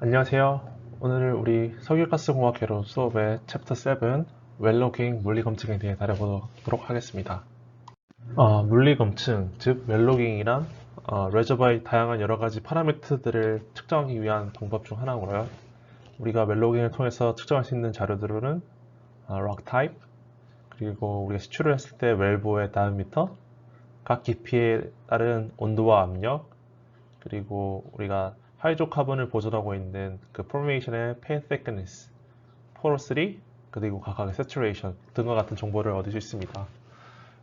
안녕하세요. 오늘 우리 석유가스공학 개론 수업의 챕터 7 웰로깅 물리검증에 대해 다뤄보도록 하겠습니다. 물리검증, 즉 웰로깅이란 레저버의 다양한 여러 가지 파라미터들을 측정하기 위한 방법 중 하나고요. 우리가 웰로깅을 통해서 측정할 수 있는 자료들은 록 타입, 그리고 우리가 시추를 했을 때 웰보의 다이미터, 각 깊이에 따른 온도와 압력, 그리고 우리가 하이드로카본을 보존하고 있는 그 포메이션의 페인 thickness, porosity, 그리고 각각의 saturation 등과 같은 정보를 얻을 수 있습니다.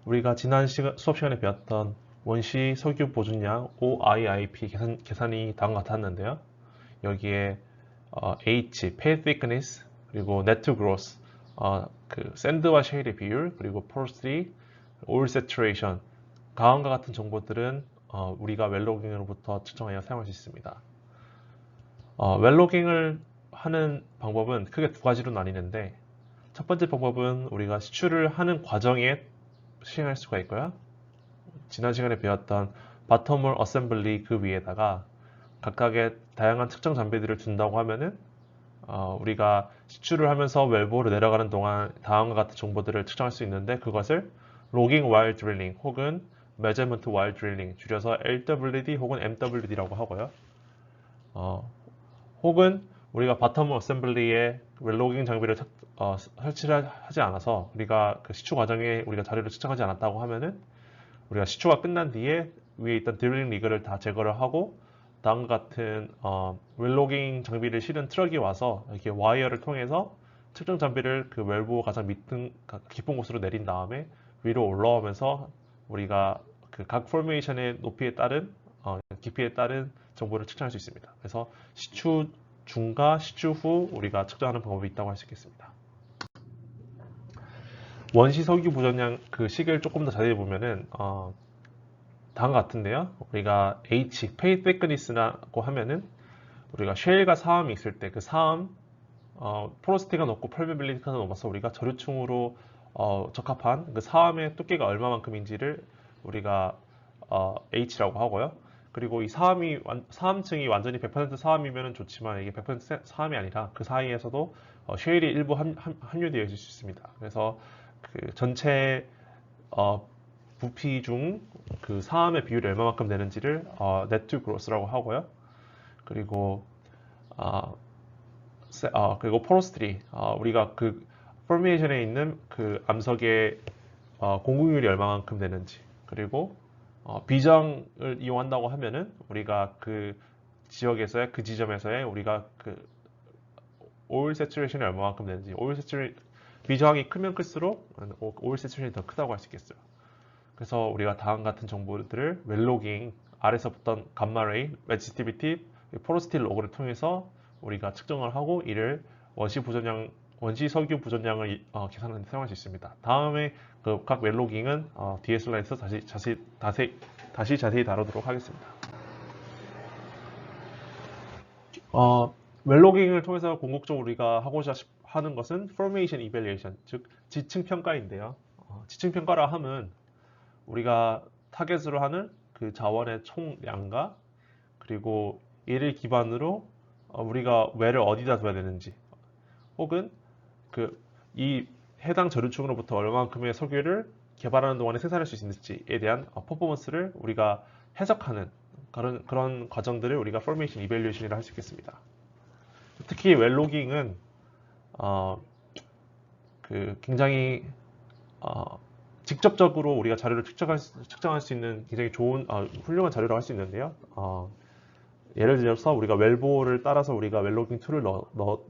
우리가 지난 수업 시간에 배웠던 원시 석유 보존량 OIIP 계산이 다음과 같았는데요. 여기에 H, paint thickness, 그리고 net to gross, 그 샌드와 쉐일의 비율, 그리고 porosity, oil saturation, 다음과 같은 정보들은 우리가 웰로깅으로부터 측정하여 사용할 수 있습니다. 웰로깅을 하는 방법은 크게 두 가지로 나뉘는데, 첫 번째 방법은 우리가 시추를 하는 과정에 시행할 수가 있고요. 지난 시간에 배웠던 바텀홀 어셈블리 그 위에다가 각각의 다양한 측정 장비들을 둔다고 하면은 우리가 시추를 하면서 웰보로 내려가는 동안 다음과 같은 정보들을 측정할 수 있는데, 그것을 로깅 while drilling 혹은 measurement while drilling, 줄여서 LWD 혹은 MWD라고 하고요. 혹은 우리가 바텀 어셈블리에 웰로깅 장비를 설치를 하지 않아서 우리가 그 시추 과정에 우리가 자료를 측정하지 않았다고 하면은, 우리가 시추가 끝난 뒤에 위에 있던 드릴링 리그를 다 제거를 하고 다음과 같은 웰로깅 장비를 실은 트럭이 와서 이렇게 와이어를 통해서 측정 장비를 그 웰보 가장 밑은 깊은 곳으로 내린 다음에 위로 올라오면서 우리가 그 각 포메이션의 높이에 따른 깊이에 따른 정보를 측정할 수 있습니다. 그래서 시추 중과 시추 후 우리가 측정하는 방법이 있다고 할 수 있겠습니다. 원시 석유 보존량 그 시계를 조금 더 자세히 보면은 다음과 같은데요. 우리가 H, 페이 thickness라고 하면은 우리가 쉐일과 사암이 있을 때 그 사암 포로시티가 높고 펄메빌리티가 높아서 우리가 저류층으로 적합한 그 사암의 두께가 얼마만큼인지를 우리가 H라고 하고요. 그리고 이 사암층이 완전히 100% 사암이면 좋지만 이게 100% 사암이 아니라 그 사이에서도 쉐일이 일부 함유되어 있을 수 있습니다. 그래서 그 전체 부피 중 그 사암의 비율이 얼마만큼 되는지를 net to gross라고 하고요. 그리고 그리고 porosity, 우리가 그 포메이션에 있는 그 암석의 공급률이 얼마만큼 되는지, 그리고 비정을 이용한다고 하면은 우리가 그 지역에서의 그 지점에서의 우리가 그 오일 세츄레이션이 얼마만큼 되는지, 비저항이 크면 클수록 오일 세츄레이션이 더 크다고 할 수 있겠어요. 그래서 우리가 다음 같은 정보들을 웰로깅, 아래서 붙던 감마레이, 레지스티비티, 포로시티 로그를 통해서 우리가 측정을 하고 이를 원시 석유 보존량을 계산하는 데 사용할 수 있습니다. 다음에 그 각 웰로깅은 뒤에 슬라이드에서 다시 자세히 다루도록 하겠습니다. 웰로깅을 통해서 궁극적으로 우리가 하고자 하는 것은 Formation Evaluation, 즉 지층 평가인데요. 지층 평가라 함은 우리가 타겟으로 하는 그 자원의 총량과 그리고 이를 기반으로 우리가 웰을 어디다 둬야 되는지, 혹은 그 이 해당 저류층으로부터 얼마만큼의 석유를 개발하는 동안에 생산할 수 있는지에 대한 퍼포먼스를 우리가 해석하는 그런 과정들을 우리가 Formation Evaluation이라 할 수 있겠습니다. 특히 웰로깅은 그 굉장히 직접적으로 우리가 자료를 측정할 수 있는 굉장히 좋은 훌륭한 자료라고 할 수 있는데요. 예를 들어서 우리가 웰보를 따라서 우리가 웰로깅 툴을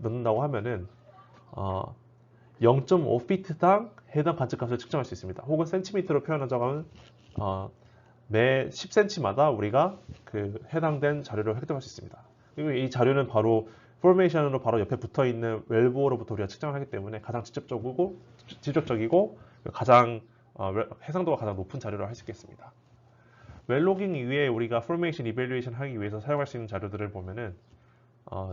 넣는다고 하면은 0.5피트당 해당 관측값을 측정할 수 있습니다. 혹은 센티미터로 표현하자면 매 10cm마다 우리가 그 해당된 자료를 획득할 수 있습니다. 그리고 이 자료는 바로 포메이션으로 바로 옆에 붙어 있는 웰보로부터 우리가 측정을 하기 때문에 가장 직접적이고 가장 해상도가 가장 높은 자료를 할 수 있겠습니다. 웰로깅 이외에 우리가 포메이션 이밸류에이션 하기 위해서 사용할 수 있는 자료들을 보면은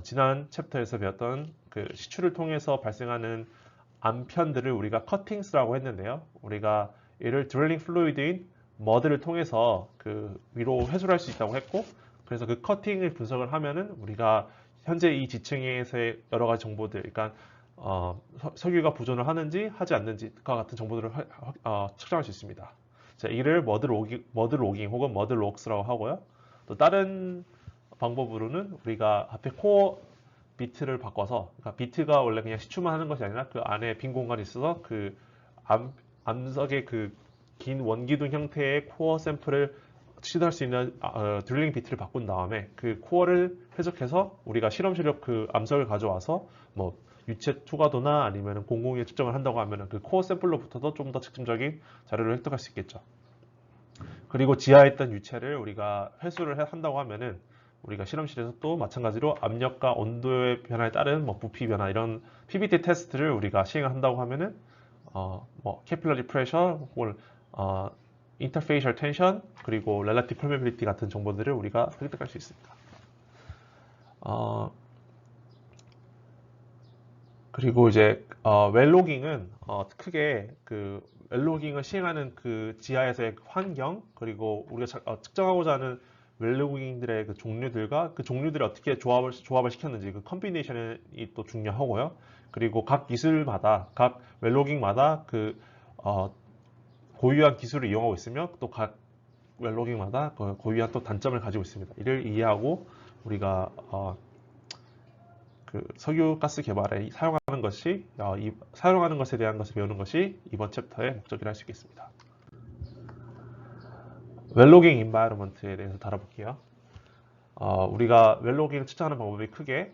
지난 챕터에서 배웠던 그 시추를 통해서 발생하는 암편들을 우리가 커팅스라고 했는데요. 우리가 이를 드릴링 플루이드인 머드를 통해서 그 위로 회수를 할 수 있다고 했고, 그래서 그 커팅을 분석을 하면은 우리가 현재 이 지층에서의 여러 가지 정보들, 그러니까 석유가 보존을 하는지 하지 않는지와 같은 정보들을 측정할 수 있습니다. 자, 이를 머드 로깅 혹은 머드 록스라고 하고요. 또 다른 방법으로는 우리가 앞에 코어 비트를 바꿔서, 그러니까 비트가 원래 그냥 시추만 하는 것이 아니라 그 안에 빈 공간이 있어서 그 암석의 그 긴 원기둥 형태의 코어 샘플을 시도할 수 있는 드릴링 비트를 바꾼 다음에 그 코어를 해석해서 우리가 실험실로 그 암석을 가져와서 뭐 유체 투과도나 아니면 공공의 측정을 한다고 하면 그 코어 샘플로부터도 좀 더 측정적인 자료를 획득할 수 있겠죠. 그리고 지하에 있던 유체를 우리가 회수를 한다고 하면은 우리가 실험실에서 또 마찬가지로 압력과 온도의 변화에 따른 뭐 부피 변화 이런 PBT 테스트를 우리가 시행을 한다고 하면은 뭐 capillary pressure 혹은 interfacial tension 그리고 relative permeability 같은 정보들을 우리가 획득할 수 있습니다. 그리고 이제 웰로깅은 크게 그 웰로깅을 시행하는 그 지하에서의 환경 그리고 우리가 측정하고자 하는 웰로깅들의 그 종류들과 그 종류들이 어떻게 조합을 시켰는지 그 컴비네이션이 또 중요하고요. 그리고 각 기술마다 각 웰로깅마다 그 고유한 기술을 이용하고 있으며 또 각 웰로깅마다 고유한 또 단점을 가지고 있습니다. 이를 이해하고 우리가 그 석유가스 개발에 사용하는 것에 대한 것을 배우는 것이 이번 챕터의 목적이라 할 수 있겠습니다. 웰로깅 인바이러먼트에 대해서 다뤄볼게요. 우리가 웰로깅을 측정하는 방법이 크게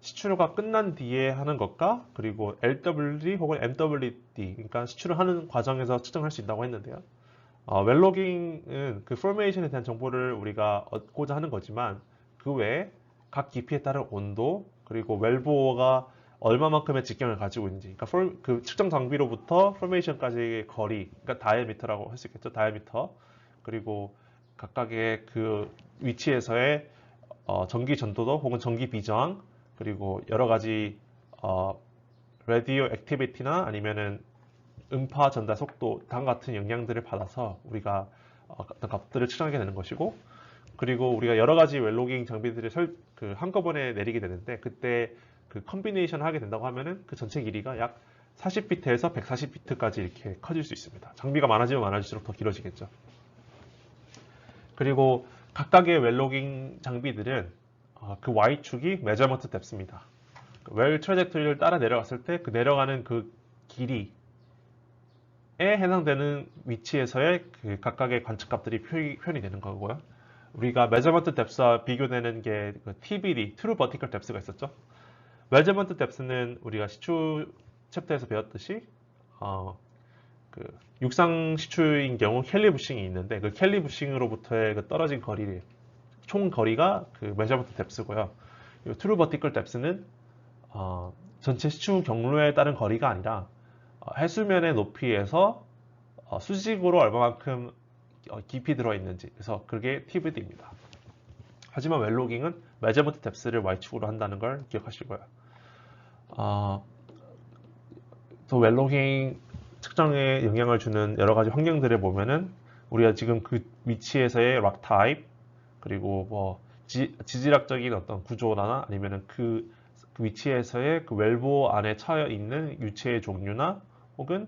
시추가 끝난 뒤에 하는 것과 그리고 LWD 혹은 MWD 그러니까 시추를 하는 과정에서 측정할 수 있다고 했는데요. 웰로깅은 그 포메이션에 대한 정보를 우리가 얻고자 하는 거지만 그 외에 각 깊이에 따른 온도 그리고 웰보어가 얼마만큼의 직경을 가지고 있는지 그러니까 그 측정 장비로부터 포메이션까지의 거리 그러니까 다이아미터라고 할 수 있겠죠. 다이아미터 그리고 각각의 그 위치에서의 전기 전도도 혹은 전기 비저항 그리고 여러 가지 라디오 액티비티나 아니면은 음파 전달 속도 등 같은 영향들을 받아서 우리가 어떤 값들을 측정하게 되는 것이고 그리고 우리가 여러 가지 웰로깅 장비들을 한꺼번에 내리게 되는데 그때 그 컴비네이션을 하게 된다고 하면은 그 전체 길이가 약 40비트에서 140비트까지 이렇게 커질 수 있습니다. 장비가 많아지면 많아질수록 더 길어지겠죠. 그리고 각각의 웰로깅 장비들은 그 Y축이 메저먼트 뎁스입니다. 웰 트래젝토리를 따라 내려갔을 때 그 내려가는 그 길이에 해당되는 위치에서의 그 각각의 관측값들이 표현이 되는 거고요. 우리가 메저먼트 뎁스와 비교되는 게 그 TBD, True Vertical Depth가 있었죠. 메저먼트 뎁스는 우리가 시추 챕터에서 배웠듯이 그 육상 시추인 경우 켈리 부싱이 있는데 그 켈리 부싱으로부터의 그 떨어진 거리, 총 거리가 그 메저먼트 뎁스고요. True Vertical Depth는 전체 시추 경로에 따른 거리가 아니라 해수면의 높이에서 수직으로 얼마만큼 깊이 들어있는지 그래서 그게 TBD입니다. 하지만 웰로깅은 메저먼트 뎁스를 Y축으로 한다는 걸 기억하시고요. 또 웰로깅 측정에 영향을 주는 여러 가지 환경들을 보면은 우리가 지금 그 위치에서의 락 타입 그리고 뭐 지질학적인 어떤 구조나 아니면은 그 위치에서의 그 웰보 안에 처해 있는 유체의 종류나 혹은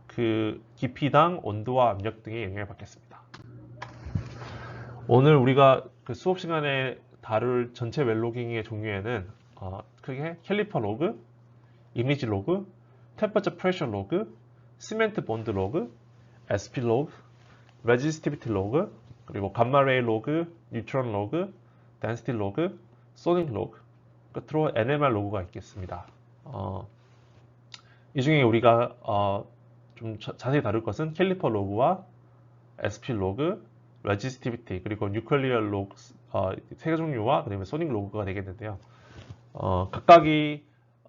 그 깊이당 온도와 압력 등의 영향을 받겠습니다. 오늘 우리가 그 수업 시간에 다룰 전체 웰로깅의 종류에는 크게 캘리퍼 로그, 이미지 로그, 템퍼처 프레셔 로그, 시멘트 본드 로그, SP 로그, 레지스티비티 로그, 그리고 감마레이 로그, 뉴트론 로그, 덴시티 로그, 소닉 로그, 끝으로 NMR 로그가 있겠습니다. 이 중에 우리가 좀 자세히 다룰 것은 캘리퍼 로그와 SP 로그, 레지스티비티 그리고 뉴클리어 로그 세 종류와 그다음에 소닉 로그가 되겠는데요. 각각이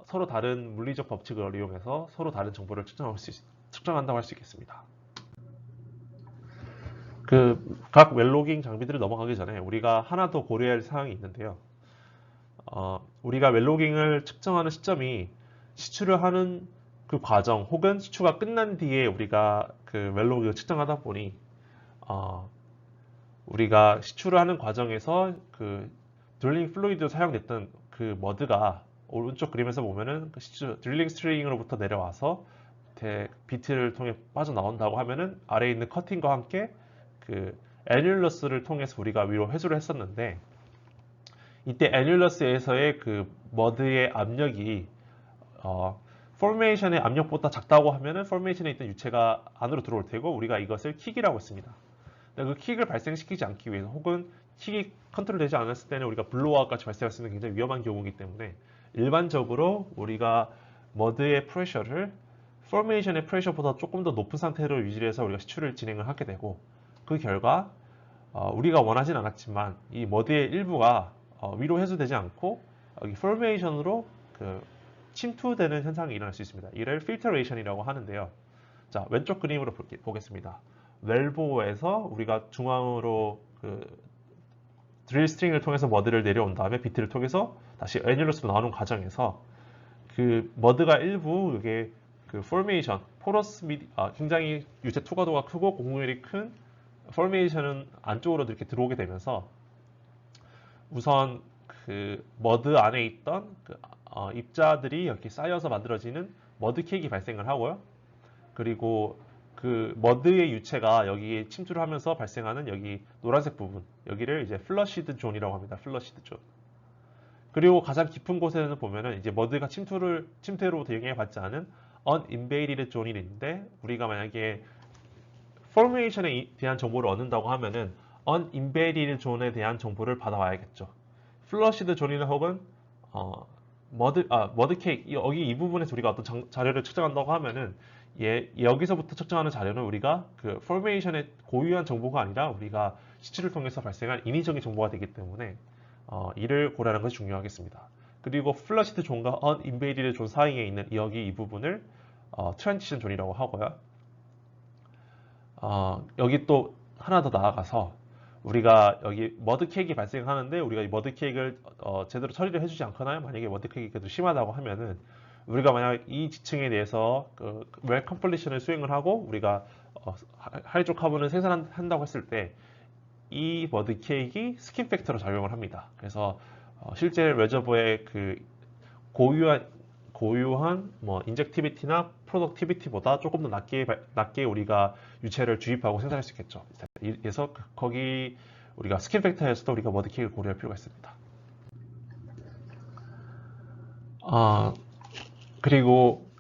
서로 다른 물리적 법칙을 이용해서 서로 다른 정보를 측정한다고 할 수 있겠습니다. 그 각 웰로깅 장비들을 넘어가기 전에 우리가 하나 더 고려해야 할 사항이 있는데요. 우리가 웰로깅을 측정하는 시점이 시추를 하는 그 과정 혹은 시추가 끝난 뒤에 우리가 그 웰로깅을 측정하다 보니 우리가 시추를 하는 과정에서 그 드릴링 플루이드로 사용됐던 그 머드가 오른쪽 그림에서 보면은 그 드릴링 스트링으로부터 내려와서 비트를 통해 빠져나온다고 하면은 아래에 있는 커팅과 함께 그 애뉸러스를 통해서 우리가 위로 회수를 했었는데, 이때 애뉸러스에서의 그 머드의 압력이 포메이션의 압력보다 작다고 하면은 포메이션에 있던 유체가 안으로 들어올 테고, 우리가 이것을 킥이라고 했습니다. 그 킥을 발생시키지 않기 위해서, 혹은 킥이 컨트롤되지 않았을 때는 우리가 블로우아웃까지 발생할 수 있는 굉장히 위험한 경우이기 때문에, 일반적으로 우리가 머드의 프레셔를 포메이션의 프레셔보다 조금 더 높은 상태로 유지해서 우리가 시추를 진행을 하게 되고, 그 결과 우리가 원하진 않았지만 이 머드의 일부가 위로 회수되지 않고 여기 포메이션으로 그 침투되는 현상이 일어날 수 있습니다. 이를 필터레이션이라고 하는데요. 자, 왼쪽 그림으로 보겠습니다. 웰보에서 우리가 중앙으로 그 드릴 스트링을 통해서 머드를 내려온 다음에 비트를 통해서 다시 애뉸러스로 나오는 과정에서 그 머드가 일부 이게 그 포메이션, 포러스 굉장히 유체 투과도가 크고 공률이 큰 포메이션은 안쪽으로 이렇게 들어오게 되면서, 우선 그 머드 안에 있던 그 입자들이 이렇게 쌓여서 만들어지는 머드 케이크가 발생을 하고요. 그리고 그 머드의 유체가 여기에 침투를 하면서 발생하는 여기 노란색 부분, 여기를 이제 플러시드 존이라고 합니다. 플러시드 존. 그리고 가장 깊은 곳에는 보면은 이제 머드가 침투로부터 영향을 받지 않은 uninvaded 존이 있는데, 우리가 만약에 포메이션에 대한 정보를 얻는다고 하면은 uninvaded 존에 대한 정보를 받아와야겠죠. 플러시드 존이나 혹은 머드 케이크, 여기 이 부분에서 우리가 어떤 자료를 측정한다고 하면은, 여기서부터 측정하는 자료는 우리가 그 포메이션의 고유한 정보가 아니라 우리가 시추를 통해서 발생한 인위적인 정보가 되기 때문에 이를 고려하는 것이 중요하겠습니다. 그리고 플러시드 존과 uninvaded 존 사이에 있는 여기 이 부분을 트랜지션 존이라고 하고요. 여기 또 하나 더 나아가서, 우리가 여기 머드 케이크가 발생하는데 우리가 이 머드 케이크를 제대로 처리를 해주지 않거나, 만약에 머드 케이크가 심하다고 하면은 우리가 만약 이 지층에 대해서 그 웰 컴플리션을 수행을 하고 우리가 하이드로카본을 생산한다고 했을 때 이 머드 케이크가 스킨 팩터로 작용을 합니다. 그래서 실제 레저버의 그 고유한 뭐 인젝티비티나 프로덕티비티보다 조금 더 낮게 우리가 유체를 주입하고 생산할 수 있겠죠. 그래서 거기 우리가 스킨 팩터에서도 우리가 머드 케이크를 고려할 필요가 있습니다. 그리고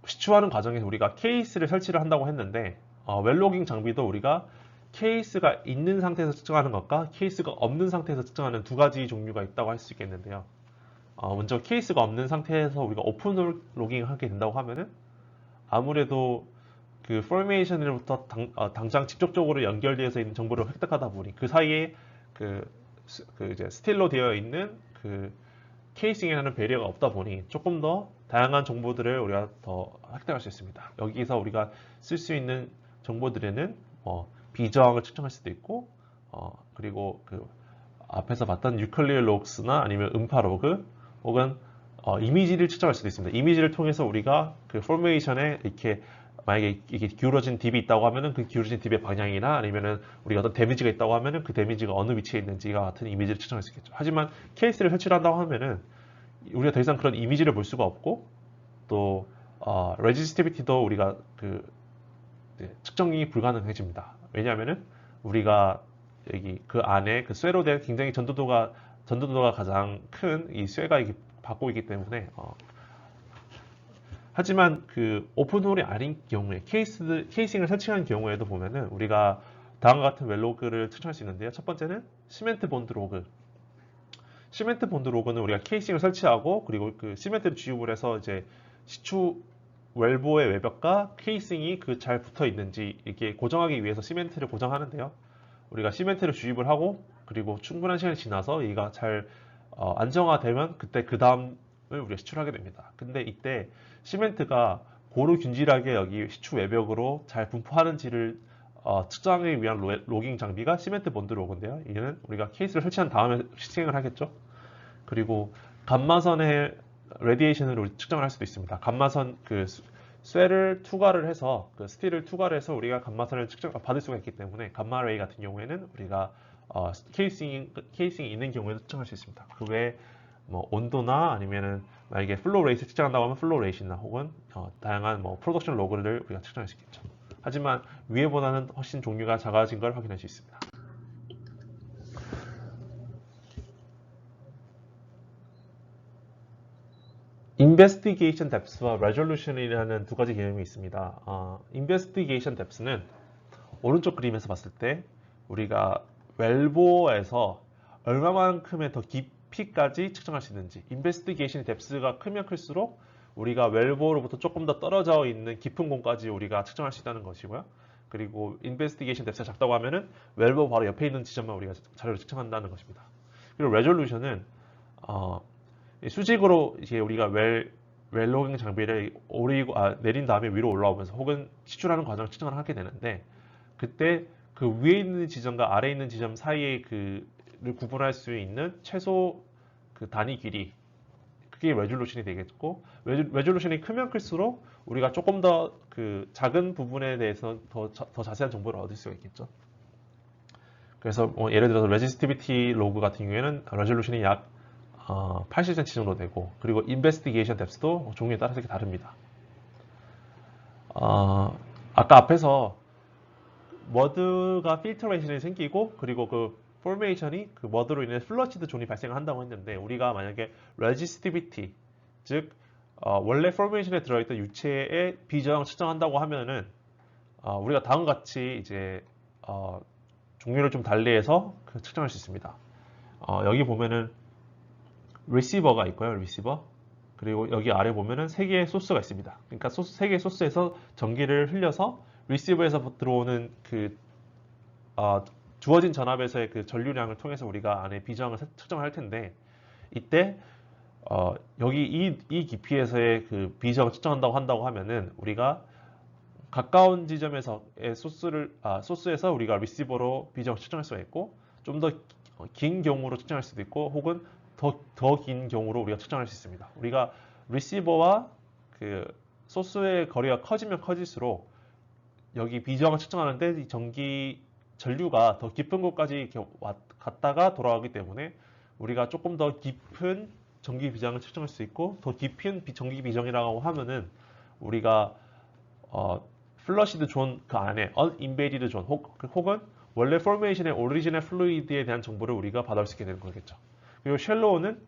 시추하는 과정에서 우리가 케이스를 설치를 한다고 했는데, 웰로깅 장비도 우리가 케이스가 있는 상태에서 측정하는 것과 케이스가 없는 상태에서 측정하는 두 가지 종류가 있다고 할 수 있겠는데요. 먼저 케이스가 없는 상태에서 우리가 오픈 로깅을 하게 된다고 하면은, 아무래도 그 포메이션으로부터 당장 직접적으로 연결되어서 있는 정보를 획득하다 보니 그 사이에 그 이제 스틸로 되어 있는 그 케이싱에 하는 배리어가 없다 보니 조금 더 다양한 정보들을 우리가 더 획득할 수 있습니다. 여기서 우리가 쓸 수 있는 정보들에는 비저항을 측정할 수도 있고, 그리고 그 앞에서 봤던 뉴클리어 로그스나 아니면 음파 로그, 혹은 이미지를 측정할 수도 있습니다. 이미지를 통해서 우리가 그 포메이션에 이렇게 만약에 이게 기울어진 딥이 있다고 하면은 그 기울어진 딥의 방향이나, 아니면은 우리가 어떤 데미지가 있다고 하면은 그 데미지가 어느 위치에 있는지가 같은 이미지를 측정할 수 있겠죠. 하지만 케이스를 설치를 한다고 하면은 우리가 더 이상 그런 이미지를 볼 수가 없고, 또 레지스티비티도 우리가 측정이 불가능해집니다. 왜냐하면은 우리가 여기 그 안에 그 쇠로 된 굉장히 전도도가 가장 큰 이 쇠가 받고 있기 때문에, 하지만 그 오픈홀이 아닌 경우에 케이싱을 설치한 경우에도 보면은 우리가 다음과 같은 웰로그를 측정할 수 있는데요. 첫 번째는 시멘트 본드 로그. 시멘트 본드 로그는 우리가 케이싱을 설치하고, 그리고 그 시멘트를 주입을 해서 이제 시추 웰보의 외벽과 케이싱이 잘 붙어 있는지 이렇게 고정하기 위해서 시멘트를 고정하는데요. 우리가 시멘트를 주입을 하고, 그리고 충분한 시간이 지나서 얘가 잘 안정화되면 그때 그 다음을 우리가 시추를 하게 됩니다. 근데 이때 시멘트가 고루균질하게 여기 시추 외벽으로 잘 분포하는지를 측정하기 위한 로깅 장비가 시멘트 본드 로그인데요. 이는 우리가 케이스를 설치한 다음에 시행을 하겠죠. 그리고 감마선의 레디에이션으로 측정을 할 수도 있습니다. 감마선 그 쇠를 투과를 해서, 그 스틸을 투과를 해서 우리가 감마선을 받을 수가 있기 때문에, 감마레이 같은 경우에는 우리가 케이싱이 있는 경우에도 측정할 수 있습니다. 그 외에 뭐 온도나 아니면은 만약에 플로우 레이트 측정한다고 하면 플로우 레이트나 혹은 다양한 뭐 프로덕션 로그를 우리가 측정할 수 있겠죠. 하지만 위에보다는 훨씬 종류가 작아진 걸 확인할 수 있습니다. Investigation Depth와 Resolution이라는 두 가지 개념이 있습니다. Investigation Depth는 오른쪽 그림에서 봤을 때 우리가 웰보어에서 얼마만큼의 더 깊이까지 측정할 수 있는지, 인베스티게이션 뎁스가 크면 클수록 우리가 웰보어로부터 조금 더 떨어져 있는 깊은 곳까지 우리가 측정할 수 있다는 것이고요. 그리고 인베스티게이션 뎁스가 작다고 하면은 웰보어 바로 옆에 있는 지점만 우리가 자료를 측정한다는 것입니다. 그리고 레졸루션은 수직으로 이제 우리가 웰로깅 장비를 내린 다음에 위로 올라오면서 혹은 시출하는 과정을 측정을 하게 되는데, 그때 그 위에 있는 지점과 아래에 있는 지점 사이의 그를 구분할 수 있는 최소 그 단위 길이, 그게 레졸루션이 되겠고, 레졸루션이 크면 클수록 우리가 조금 더 그 작은 부분에 대해서 더 자세한 정보를 얻을 수가 있겠죠. 그래서 예를 들어서 레지스티비티 로그 같은 경우에는 레졸루션이 약 80cm 정도 되고, 그리고 인베스티게이션 뎁스도 종류에 따라서 이렇게 다릅니다. 아까 앞에서 머드가 필터레이션이 생기고, 그리고 그 포메이션이 그 머드로 인해 플러시드 존이 발생을 한다고 했는데, 우리가 만약에 레지스티비티, 즉 원래 포메이션에 들어있던 유체의 비저항을 측정한다고 하면은 우리가 다음과 같이 이제 종류를 좀 달리해서 측정할 수 있습니다. 여기 보면은 리시버가 있고요, 리시버. 그리고 여기 아래 보면은 세 개의 소스가 있습니다. 그러니까 세 개의 소스에서 전기를 흘려서 리시버에서 들어오는 그 주어진 전압에서의 그 전류량을 통해서 우리가 안에 비저항을 측정을 할 텐데, 이때 여기 이 깊이에서의 그 비저항을 측정한다고 하면은 우리가 가까운 지점에서의 소스에서 우리가 리시버로 비저항을 측정할 수가 있고, 좀 더 긴 경우로 측정할 수도 있고, 혹은 더 긴 경우로 우리가 측정할 수 있습니다. 우리가 리시버와 그 소스의 거리가 커지면 커질수록 여기 비저항을 측정하는데 이 전류가 더 깊은 곳까지 이렇게 갔다가 돌아가기 때문에 우리가 조금 더 깊은 전기 비저항을 측정할 수 있고, 더 깊은 전기 비저항이라고 하면은 우리가 플러시드 존 그 안에 unembedded 존 혹은 원래 포메이션의 오리지널 플루이드에 대한 정보를 우리가 받을 수 있게 되는 거겠죠. 그리고 쉘로우는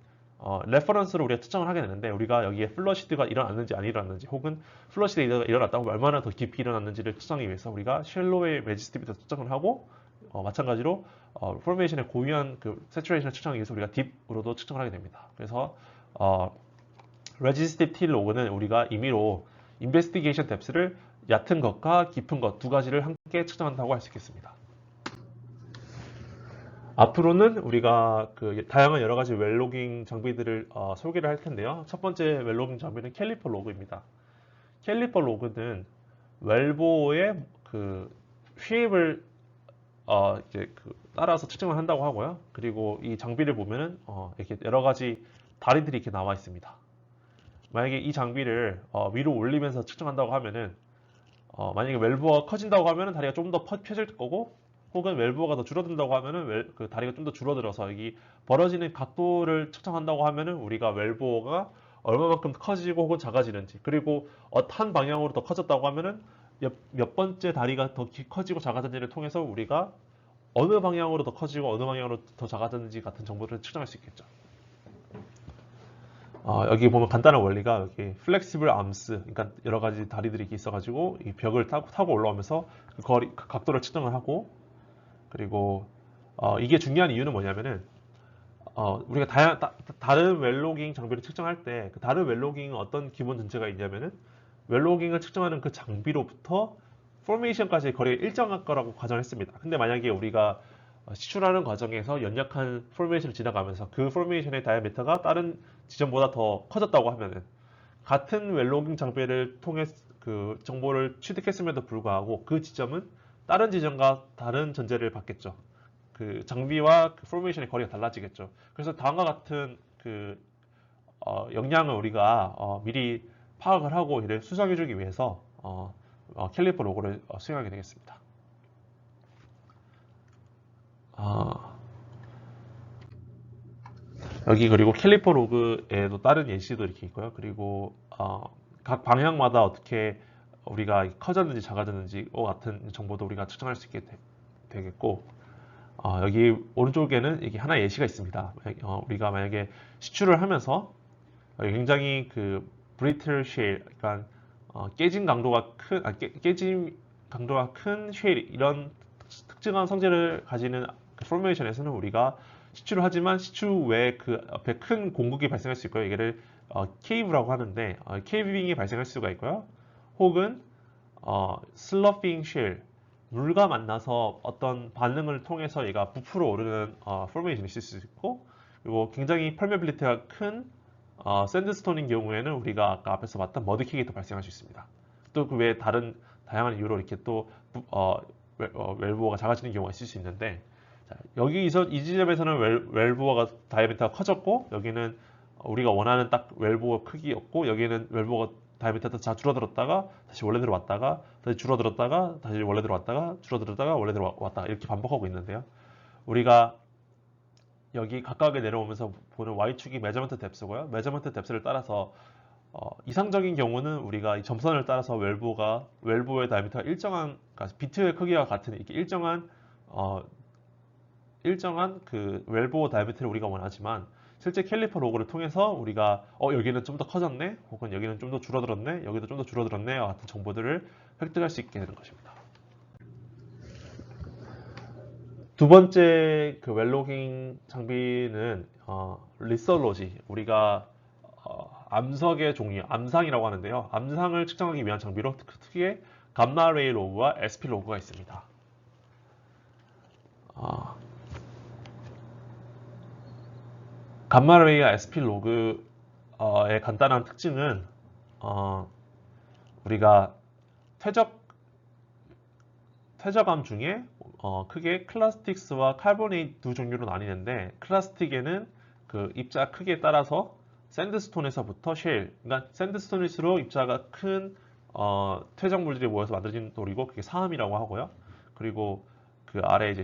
레퍼런스로 우리가 측정을 하게 되는데, 우리가 여기에 플러시드가 일어났는지 안 일어났는지, 혹은 플러시드가 일어났다고 얼마나 더 깊이 일어났는지를 측정하기 위해서 우리가 쉘로우의 레지스티비티 측정을 하고, 마찬가지로 포메이션의 고유한 그 세츄레이션을 측정하기 위해서 우리가 딥으로도 측정을 하게 됩니다. 그래서 레지스티비티 로그는 우리가 임의로 인베스티게이션 뎁스를 얕은 것과 깊은 것 두 가지를 함께 측정한다고 할 수 있겠습니다. 앞으로는 우리가 그 다양한 여러 가지 웰로깅 장비들을 소개를 할 텐데요. 첫 번째 웰로깅 장비는 캘리퍼 로그입니다. 캘리퍼 로그는 웰보의 그 쉐입을 이제 따라서 측정을 한다고 하고요. 그리고 이 장비를 보면은 이렇게 여러 가지 다리들이 이렇게 나와 있습니다. 만약에 이 장비를 위로 올리면서 측정한다고 하면은 만약에 웰보가 커진다고 하면은 다리가 좀 더 펴질 거고, 혹은 웰보가 더 줄어든다고 하면은 그 다리가 좀 더 줄어들어서 여기 벌어지는 각도를 측정한다고 하면은 우리가 웰보가 얼마만큼 커지고 혹은 작아지는지, 그리고 한 방향으로 더 커졌다고 하면은 몇 번째 다리가 더 커지고 작아졌는지를 통해서 우리가 어느 방향으로 더 커지고 어느 방향으로 더 작아졌는지 같은 정보를 측정할 수 있겠죠. 여기 보면 간단한 원리가 여기 플렉시블 암스, 그러니까 여러 가지 다리들이 이렇게 있어가지고 이 벽을 타고 올라오면서 그 각도를 측정을 하고, 그리고 이게 중요한 이유는 뭐냐면은 우리가 다른 웰로깅 장비를 측정할 때 그 다른 웰로깅은 어떤 기본 전제가 있냐면은 웰로깅을 측정하는 그 장비로부터 포메이션까지의 거리가 일정할 거라고 가정했습니다. 근데 만약에 우리가 시출하는 과정에서 연약한 포메이션을 지나가면서 그 포메이션의 다이아미터가 다른 지점보다 더 커졌다고 하면은 같은 웰로깅 장비를 통해 그 정보를 취득했음에도 불구하고 그 지점은 다른 지점과 다른 전제를 받겠죠. 그 장비와 그 포메이션의 거리가 달라지겠죠. 그래서 다음과 같은 그 역량을 우리가 미리 파악을 하고 이를 수정해주기 위해서 캘리퍼 로고를 수행하게 되겠습니다. 여기 그리고 캘리퍼 로그에도 다른 예시도 이렇게 있고요. 그리고 각 방향마다 어떻게 우리가 커졌는지 작아졌는지 같은 정보도 우리가 측정할 수 있게 되겠고, 여기 오른쪽에는 이게 하나의 예시가 있습니다. 우리가 만약에 시추를 하면서 굉장히 그 브리틀 쉐일, 그러니까 깨진 강도가 깨짐 강도가 큰 쉐일, 이런 특징한 성질을 가지는 포메이션에서는 우리가 시추를 하지만 시추 외에 그 옆에 큰 공국이 발생할 수 있고요. 이거를 케이브라고 하는데, 케이빙이 발생할 수가 있고요. 혹은 슬러핑 쉘, 물과 만나서 어떤 반응을 통해서 얘가 부풀어 오르는 포메이션이 있을 수 있고, 그리고 굉장히 펄메빌리티가 큰 샌드스톤인 경우에는 우리가 아까 앞에서 봤던 머드킥이 또 발생할 수 있습니다. 또 그 외에 다른 다양한 이유로 이렇게 또 웰보어가 작아지는 경우가 있을 수 있는데, 자, 여기서 이 지점에서는 웰보어가 다이아미터가 커졌고, 여기는 우리가 원하는 딱 웰보어 크기였고, 여기는 웰보어가 다이아미터가 다 줄어들었다가 다시 원래대로 왔다가 다시 줄어들었다가 다시 원래대로 왔다가 줄어들었다가 원래대로 왔다가 이렇게 반복하고 있는데요. 우리가 여기 가까하게 내려오면서 보는 Y축이 메저먼트 뎁스고요. 메저먼트 뎁스를 따라서 이상적인 경우는 우리가 이 점선을 따라서 웰보어의 다이아미터가 일정한, 그러니까 비트의 크기와 같은 이렇게 일정한 그 웰보어 다이아미터를 우리가 원하지만, 실제 캘리퍼 로그를 통해서 우리가 여기는 좀 더 커졌네, 혹은 여기는 좀 더 줄어들었네, 여기도 좀 더 줄어들었네 같은 정보들을 획득할 수 있게 되는 것입니다. 두 번째 그 웰로깅 장비는 리서로지, 우리가 암석의 종류, 암상이라고 하는데요. 암상을 측정하기 위한 장비로 특유의 감마레이 로그와 SP 로그가 있습니다. 감마레이와 SP 로그의 간단한 특징은 우리가 퇴적암 중에 크게 클라스틱스와 카보네이트 두 종류로 나뉘는데, 클라스틱에는 그 입자 크기에 따라서 샌드스톤에서부터 그러니까 샌드스톤일수록 입자가 큰 퇴적 물질이 모여서 만들어진 돌이고, 그게 사암이라고 하고요. 그리고 그 아래 이제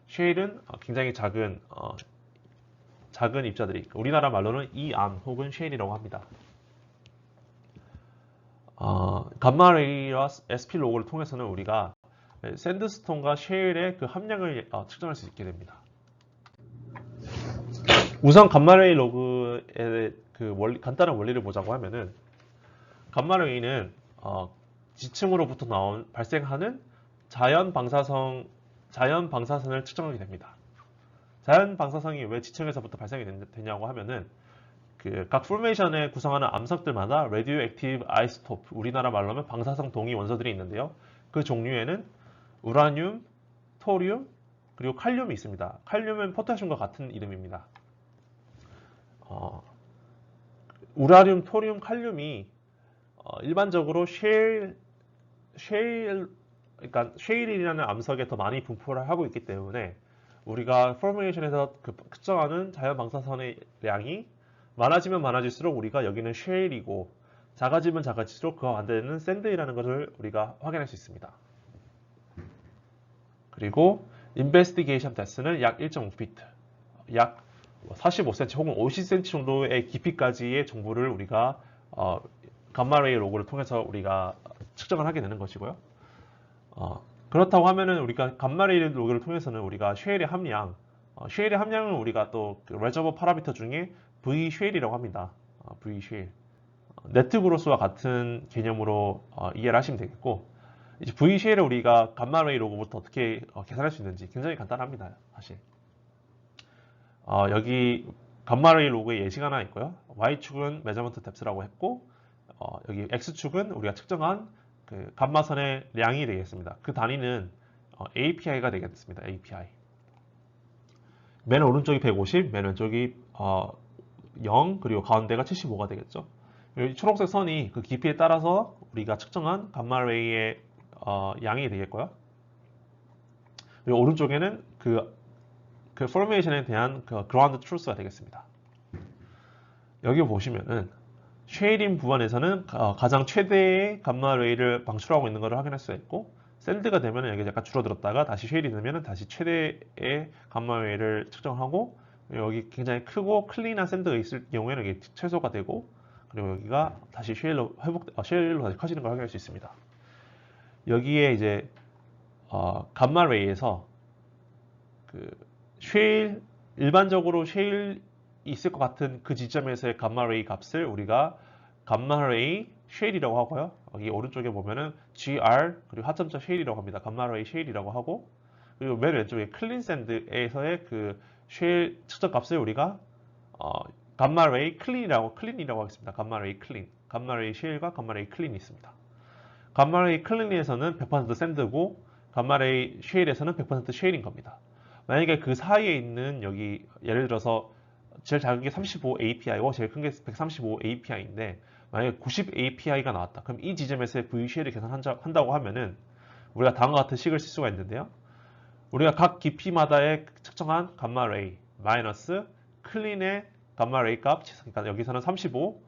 쉐일은 굉장히 작은 입자들이, 우리나라 말로는 이암 혹은 쉐일이라고 합니다. 감마레이와 SP 로그를 통해서는 우리가 샌드스톤과 쉐일의 그 함량을 측정할 수 있게 됩니다. 우선 감마레이 로그의 그 간단한 원리를 보자고 하면은, 감마레이는 지층으로부터 발생하는 자연 방사선을 측정하게 됩니다. 자연 방사선이 왜 지층에서부터 발생이 되냐고 하면은, 그 각 포메이션에 구성하는 암석들마다 레디오 액티브 아이소토프, 우리나라 말로 하면 방사성 동위 원소들이 있는데요. 그 종류에는 우라늄, 토륨, 그리고 칼륨이 있습니다. 칼륨은 포타슘과 같은 이름입니다. 우라늄, 토륨, 칼륨이 일반적으로 그러니까 쉐일이라는 암석에 더 많이 분포를 하고 있기 때문에, 우리가 포메이션에서 측정하는 자연 방사선의 양이 많아지면 많아질수록 우리가 여기는 쉐일이고, 작아지면 작아질수록 그와 반대되는 샌드이라는 것을 우리가 확인할 수 있습니다. 그리고 인베스티게이션 데스는 약 1.5피트, 약 45cm 혹은 50cm 정도의 깊이까지의 정보를 우리가 감마레이 로그를 통해서 우리가 측정을 하게 되는 것이고요. 그렇다고 하면은 우리가 감마레이 로그를 통해서는 우리가 쉐일의 함량을 우리가 또 레저버 파라미터 중에 V 쉐일이라고 합니다. V 쉐일. 네트 그로스와 같은 개념으로 이해를 하시면 되겠고, 이제 V 쉐일을 우리가 감마레이 로그부터 어떻게 계산할 수 있는지 굉장히 간단합니다. 사실. 여기 감마레이 로그의 예시가 하나 있고요. Y축은 메저먼트 뎁스라고 했고, 여기 X축은 우리가 측정한 그 감마선의 량이 되겠습니다. 그 단위는 API가 되겠습니다. API. 맨 오른쪽이 150, 맨 왼쪽이 0, 그리고 가운데가 75가 되겠죠. 이 초록색 선이 그 깊이에 따라서 우리가 측정한 감마레이의 양이 되겠고요. 그리고 오른쪽에는 그 포메이션에 대한 그 그라운드 트루스가 되겠습니다. 여기 보시면은 쉐일인 부분에서는 가장 최대의 감마레이를 방출하고 있는 것을 확인할 수가 있고, 샌드가 되면 여기 약간 줄어들었다가 다시 쉐일이 되면 다시 최대의 감마 웨이를 측정하고, 여기 굉장히 크고 클린한 샌드가 있을 경우에는 이게 최소가 되고, 그리고 여기가 다시 쉐일로 쉐일로 다시 커지는 걸 확인할 수 있습니다. 여기에 이제 감마 웨이에서 그 쉐일, 일반적으로 쉐일 있을 것 같은 그 지점에서의 감마 레이 값을 우리가 감마 레이 쉐일이라고 하고요. 여기 오른쪽에 보면은 GR 그리고 하점자 쉐일이라고 합니다. 감마 레이 쉐일이라고 하고, 그리고 맨 왼쪽에 클린 샌드에서의 그 쉐일 측정 값을 우리가 감마 레이 클린이라고 하겠습니다. 감마 레이 클린, 감마 레이 쉐일과 감마 레이 클린이 있습니다. 감마 레이 클린에서는 100% 샌드고 감마 레이 쉐일에서는 100% 쉐일인 겁니다. 만약에 그 사이에 있는 여기 예를 들어서 제일 작은 게 35 API고 제일 큰 게 135 API인데 만약에 90 API가 나왔다. 그럼 이 지점에서의 VCL을 계산한다고 하면은 우리가 다음과 같은 식을 쓸 수가 있는데요. 우리가 각 깊이마다의 측정한 감마 레이 마이너스 클린의 감마 레이 값, 그러니까 여기서는 35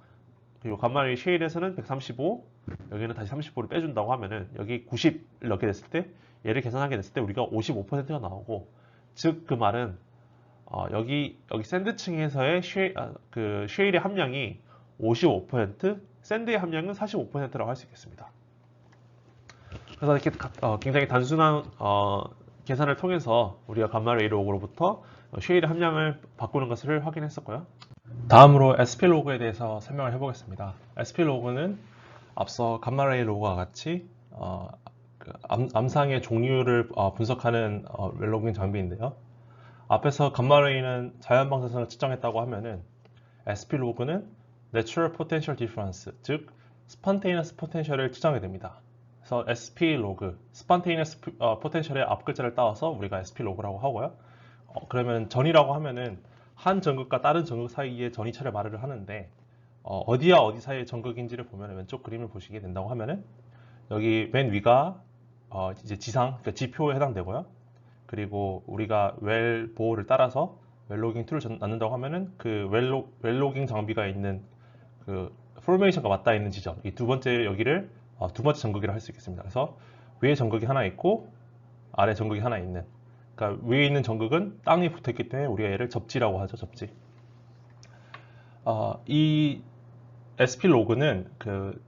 그리고 감마 레이 쉐일에서는 135 여기는 다시 35를 빼준다고 하면은 여기 90을 넣게 됐을 때 얘를 계산하게 됐을 때 우리가 55%가 나오고, 즉 그 말은 여기 샌드층에서의 쉐일의 함량이 55%, 샌드의 함량은 45%라고 할 수 있겠습니다. 그래서 이렇게 굉장히 단순한 계산을 통해서 우리가 감마 레이로그로부터 쉐일의 함량을 바꾸는 것을 확인했었고요. 다음으로 SP 로그에 대해서 설명을 해보겠습니다. SP 로그는 앞서 감마 레이 로그와 같이 암상의 종류를 분석하는 웰로깅 장비인데요. 앞에서 감마 레이는 자연 방사선을 측정했다고 하면은 SP 로그는 Natural Potential Difference, 즉 Spontaneous Potential을 측정하게 됩니다. 그래서 SP 로그, Spontaneous Potential의 앞 글자를 따와서 우리가 SP 로그라고 하고요. 그러면 전이라고 하면은 한 전극과 다른 전극 사이의 전이차를 말을 하는데, 어디와 어디 사이의 전극인지를 보면 왼쪽 그림을 보시게 된다고 하면은 여기 맨 위가 이제 지상, 그러니까 지표에 해당되고요. 그리고 우리가 웰 보호를 따라서 웰로깅 툴을 넣는다고 하면은 그 웰로깅 장비가 있는 그 포메이션과 맞닿아 있는 지점, 이 두 번째 여기를 두 번째 전극이라 할 수 있겠습니다. 그래서 위에 전극이 하나 있고 아래 전극이 하나 있는, 그러니까 위에 있는 전극은 땅이 붙어있기 때문에 우리가 얘를 접지라고 하죠. 접지. 이 SP 로그는 그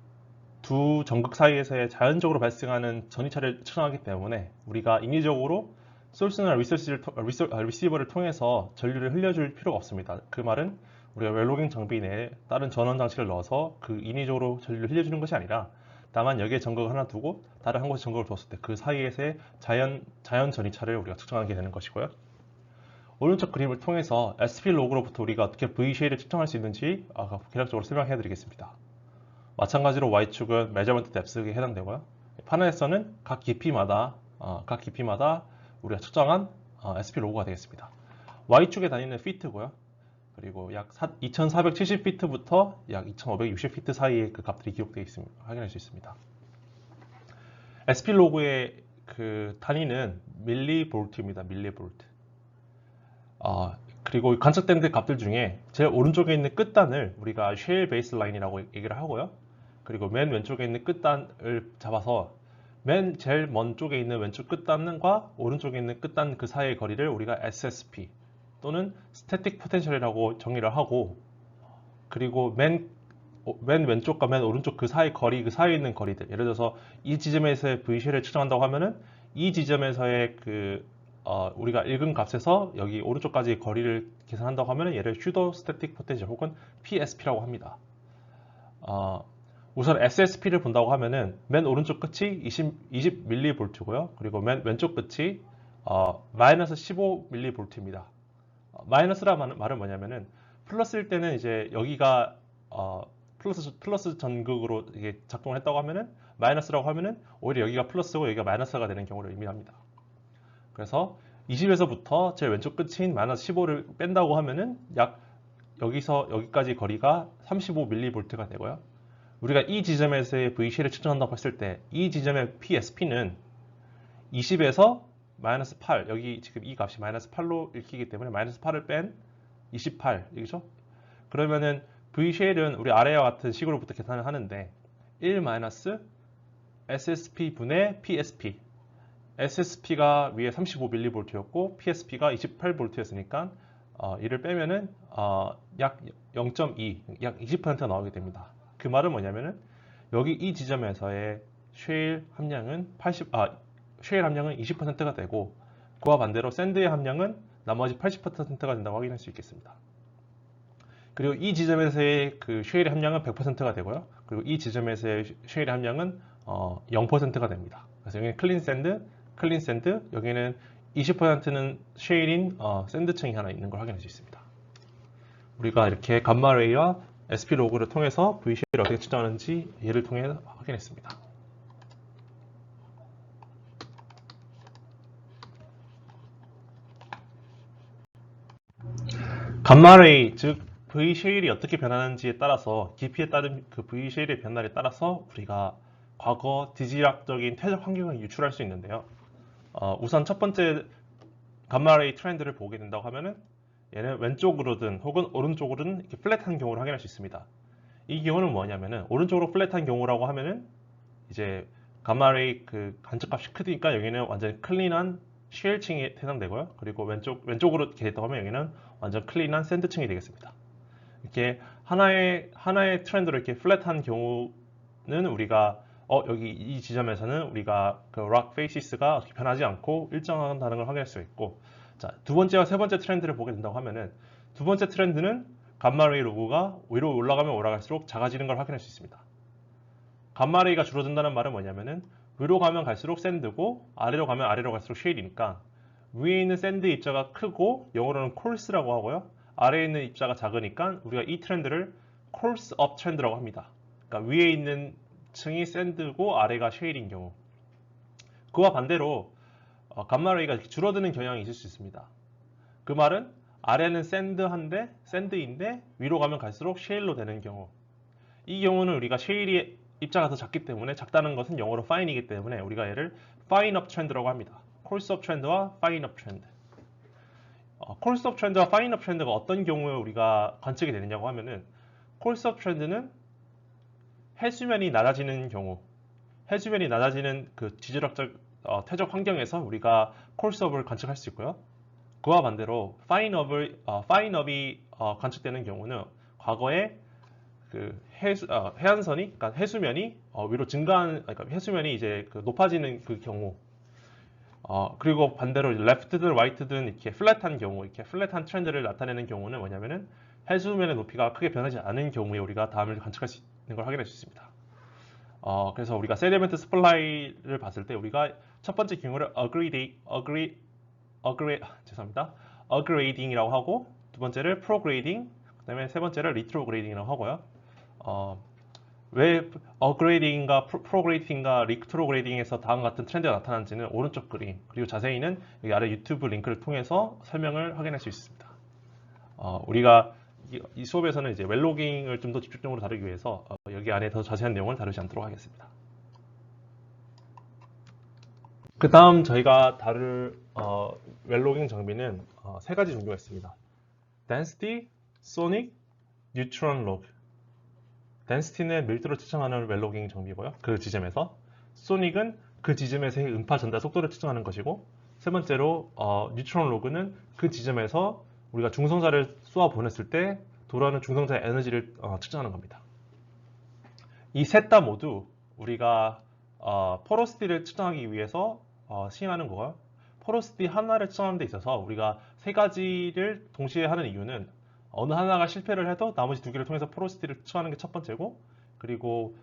두 전극 사이에서의 자연적으로 발생하는 전이차를 측정하기 때문에 우리가 인위적으로 소스나 리시버를 통해서 전류를 흘려줄 필요가 없습니다. 그 말은 우리가 웰로깅 장비 내에 다른 전원 장치를 넣어서 그 인위적으로 전류를 흘려주는 것이 아니라, 다만 여기에 전극을 하나 두고 다른 한 곳에 전극을 두었을 때 그 사이에서의 자연 전이차를 우리가 측정하게 되는 것이고요. 오른쪽 그림을 통해서 SP 로그로부터 우리가 어떻게 VCA를 측정할 수 있는지 개략적으로 설명해 드리겠습니다. 마찬가지로 Y축은 measurement depth에 해당되고요. 파넬에서는 각 깊이마다 우리가 측정한 SP 로그가 되겠습니다. Y축에 다니는 피트고요. 그리고 약 2470피트부터 약 2560피트 사이의 그 값들이 기록되어 있습니다. 확인할 수 있습니다. SP 로그의 그 단위는 밀리볼트입니다. 밀리볼트. 그리고 관측된 그 값들 중에 제일 오른쪽에 있는 끝단을 우리가 쉐일 베이스라인이라고 얘기를 하고요. 그리고 맨 왼쪽에 있는 끝단을 잡아서 맨 제일 먼 쪽에 있는 왼쪽 끝단과 오른쪽에 있는 끝단 그 사이의 거리를 우리가 SSP 또는 Static Potential이라고 정의를 하고, 그리고 맨 왼쪽과 맨 오른쪽 그 사이 거리, 그 사이에 있는 거리들, 예를 들어서 이 지점에서의 V쉘을 측정한다고 하면은 이 지점에서의 우리가 읽은 값에서 여기 오른쪽까지 거리를 계산한다고 하면은 얘를 Pseudo Static Potential 혹은 PSP라고 합니다. 우선 SSP를 본다고 하면은 맨 오른쪽 끝이 20mV고요. 그리고 맨 왼쪽 끝이 마이너스 15mV입니다. 마이너스라는 말은 뭐냐면은 플러스일 때는 이제 여기가 플러스 전극으로 이게 작동을 했다고 하면은, 마이너스라고 하면은 오히려 여기가 플러스고 여기가 마이너스가 되는 경우를 의미합니다. 그래서 20에서부터 제일 왼쪽 끝인 마이너스 15를 뺀다고 하면은 약 여기서 여기까지 거리가 35mV가 되고요. 우리가 이 지점에서의 VC를 측정한다고 했을 때 이 지점의 PSP는 20에서 마이너스 8, 여기 지금 이 값이 마이너스 8로 읽히기 때문에 마이너스 8을 뺀 28, 이거죠? 그러면은 VCL은 우리 아래와 같은 식으로부터 계산을 하는데 1 마이너스 SSP 분의 PSP, SSP가 위에 35mV였고 PSP가 28V였으니까 이를 빼면은 약 0.2, 약 20%가 나오게 됩니다. 그 말은 뭐냐면은 여기 이 지점에서의 쉐일 함량은 20%가 되고 그와 반대로 샌드의 함량은 나머지 80%가 된다고 확인할 수 있겠습니다. 그리고 이 지점에서의 그 쉐일의 함량은 100%가 되고요. 그리고 이 지점에서의 쉐일의 함량은 0%가 됩니다. 그래서 여기는 클린 샌드, 여기는 20%는 쉐일인 샌드층이 하나 있는 걸 확인할 수 있습니다. 우리가 이렇게 감마레이와 SP 로그를 통해서 V 쉐일을 어떻게 측정하는지 예를 통해 확인했습니다. 감마레이, 즉 V 쉐일이 어떻게 변하는지에 따라서 깊이에 따른 그 V 쉐일의 변화에 따라서 우리가 과거 디지락적인 퇴적 환경을 유출할 수 있는데요. 우선 첫 번째 감마레이 트렌드를 보게 된다고 하면은 얘는 왼쪽으로든 혹은 오른쪽으로든 이렇게 플랫한 경우를 확인할 수 있습니다. 이 경우는 뭐냐면은 오른쪽으로 플랫한 경우라고 하면은 이제 감마레이 그 간접값이 크니까 여기는 완전 클린한 쉘층이 해당되고요. 그리고 왼쪽으로 이렇게 됐다고 하면 여기는 완전 클린한 샌드층이 되겠습니다. 이렇게 하나의 트렌드로 이렇게 플랫한 경우는 우리가 여기 이 지점에서는 우리가 그 락 페이시스가 변하지 않고 일정하다는 걸 확인할 수 있고, 자, 두 번째와 세 번째 트렌드를 보게 된다고 하면은 두 번째 트렌드는 감마레이 로그가 위로 올라가면 올라갈수록 작아지는 걸 확인할 수 있습니다. 감마레이가 줄어든다는 말은 뭐냐면은 위로 가면 갈수록 샌드고 아래로 가면 아래로 갈수록 쉐일이니까 위에 있는 샌드 입자가 크고 영어로는 콜스라고 하고요. 아래에 있는 입자가 작으니까 우리가 이 트렌드를 콜스 업 트렌드라고 합니다. 그러니까 위에 있는 층이 샌드고 아래가 쉐일인 경우. 그와 반대로 감마레이가 줄어드는 경향이 있을 수 있습니다. 그 말은 아래는 샌드인데 위로 가면 갈수록 쉐일로 되는 경우. 이 경우는 우리가 쉐일이 입자가 더 작기 때문에, 작다는 것은 영어로 fine이기 때문에 우리가 얘를 fine up trend라고 합니다. course up trend와 fine up trend. course up trend와 fine up trend가 어떤 경우에 우리가 관측이 되느냐고 하면은, course up trend는 해수면이 낮아지는 경우, 해수면이 낮아지는 그 지질학적 퇴적 환경에서 우리가 course up을 관측할 수 있고요. 그와 반대로 fine up이 관측되는 경우는 과거에 그 해안선이, 그러니까 해수면이 위로 증가하는, 그러니까 해수면이 이제 그 높아지는 그 경우, 그리고 반대로 left든 right든 이렇게 플랫한 경우, 이렇게 플랫한 트렌드를 나타내는 경우는 뭐냐면은 해수면의 높이가 크게 변하지 않은 경우에 우리가 다음을 관측할 수 있는 걸 확인할 수 있습니다. 그래서 우리가 세디멘트 스플라이를 봤을 때 우리가 첫 번째 경우를 어그레이딩이라고 하고, 두 번째를 프로그레이딩, 그다음에 세 번째를 리트로그레이딩이라고 하고요. 왜 어그레이딩과 프로그레이딩과 리트로그레이딩에서 다음과 같은 트렌드가 나타나는지는 오른쪽 그림, 그리고 자세히는 여기 아래 유튜브 링크를 통해서 설명을 확인할 수 있습니다. 우리가 이 수업에서는 이제 웰로깅을 좀 더 집중적으로 다루기 위해서 여기 안에 더 자세한 내용을 다루지 않도록 하겠습니다. 그 다음 저희가 다룰 웰로깅 장비는 세 가지 종류가 있습니다. density, sonic, neutron log. density는 밀도를 측정하는 웰로깅 장비고요. 그 지점에서. sonic은 그 지점에서의 음파 전달 속도를 측정하는 것이고, 세 번째로 neutron log는 그 지점에서 우리가 중성자를 쏘아 보냈을 때 돌아오는 중성자의 에너지를 측정하는 겁니다. 이 셋 다 모두 우리가 포로시티를 측정하기 위해서 시행하는 거고요. 포로시티 하나를 측정하는 데 있어서 우리가 세 가지를 동시에 하는 이유는 어느 하나가 실패를 해도 나머지 두 개를 통해서 포로시티를 측정하는 게 첫 번째고, 그리고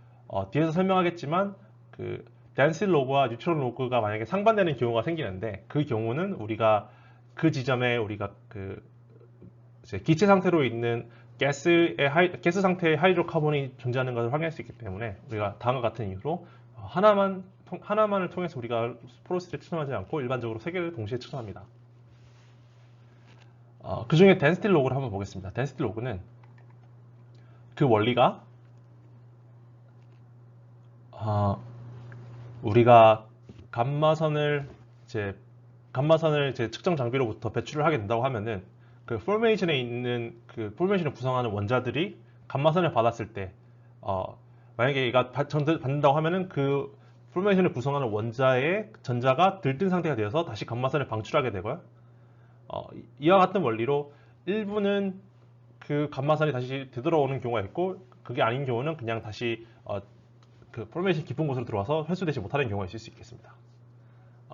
뒤에서 설명하겠지만 그 댄시 로그와 뉴트론 로그가 만약에 상반되는 경우가 생기는데, 그 경우는 우리가 그 지점에 우리가 그 이제 기체 상태로 있는 가스 상태의 하이드로카본이 존재하는 것을 확인할 수 있기 때문에 우리가 다음과 같은 이유로 하나만을 통해서 우리가 포로시티를 측정하지 않고 일반적으로 세 개를 동시에 측정합니다. 그 중에 덴시티 로그를 한번 보겠습니다. 덴시티 로그는 그 원리가 우리가 감마선을 이제 측정 장비로부터 배출을 하게 된다고 하면은 그 포메이션에 있는 그 포메이션을 구성하는 원자들이 감마선을 받았을 때 만약에 얘가 받는다고 하면은 그 포메이션을 구성하는 원자의 전자가 들뜬 상태가 되어서 다시 감마선을 방출하게 되고요. 이와 같은 원리로 일부는 그 감마선이 다시 되돌아오는 경우가 있고, 그게 아닌 경우는 그냥 다시 그 포메이션 깊은 곳으로 들어와서 회수되지 못하는 경우가 있을 수 있겠습니다.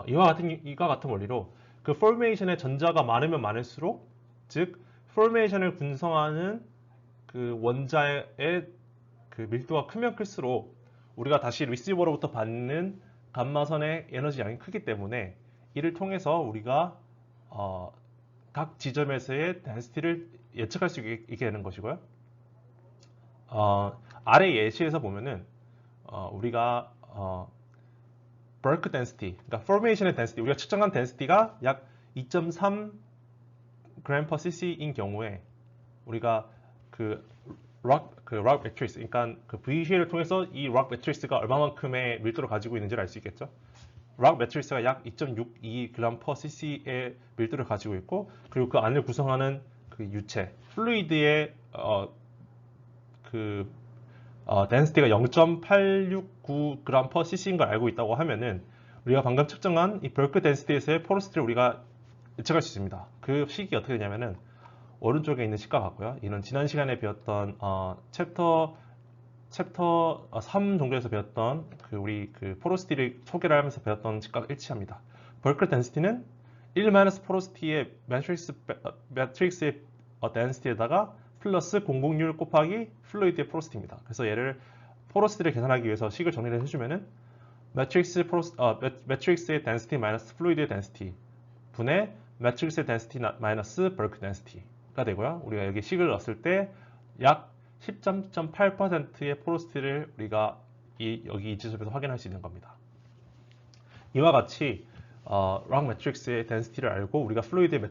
이와 같은 원리로 그 포메이션의 전자가 많으면 많을수록, 즉 포메이션을 군성하는 그 원자의 그 밀도가 크면 클수록 우리가 다시 리시버로부터 받는 감마선의 에너지 양이 크기 때문에 이를 통해서 우리가 각 지점에서의 density를 예측할 수 있게 되는 것이고요. 아래 예시에서 보면은 우리가 bulk density, 그러니까 formation의 density, 우리가 측정한 density가 약 2.3 g per cc인 경우에 우리가 그 rock matrix, 그러니까 그 VCA를 통해서 이 rock matrix가 얼마만큼의 밀도를 가지고 있는지를 알 수 있겠죠. rock matrix가 약 2.62 g per cc의 밀도를 가지고 있고, 그리고 그 안을 구성하는 그 유체, 플루이드의 density가 0.869 g per cc인 걸 알고 있다고 하면은 우리가 방금 측정한 이 bulk density에서의 porosity를 우리가 예측할 수 있습니다. 그 식이 어떻게 되냐면은 오른쪽에 있는 식과 같고요. 이는 지난 시간에 배웠던 챕터 3 정도에서 배웠던 우리 porosity를 소개를 하면서 배웠던 식과 일치합니다. bulk density는 1 porosity의 매트릭스의 density에다가 플러스 공공률 곱하기 플루이드의 porosity입니다. 그래서 얘를 porosity를 계산하기 위해서 식을 정리를 해주면은 매트릭스의 density 마이너스 플루이드의 density 분의 매트릭스의 density 마이너스 bulk density가 되고요. 우리가 여기 식을 넣었을 때 약 13.8%의 porosity를 우리가 여기 이 지점에서 확인할 수 있는 겁니다. 이와 같이 rock matrix의 density를 알고 우리가 플루이드의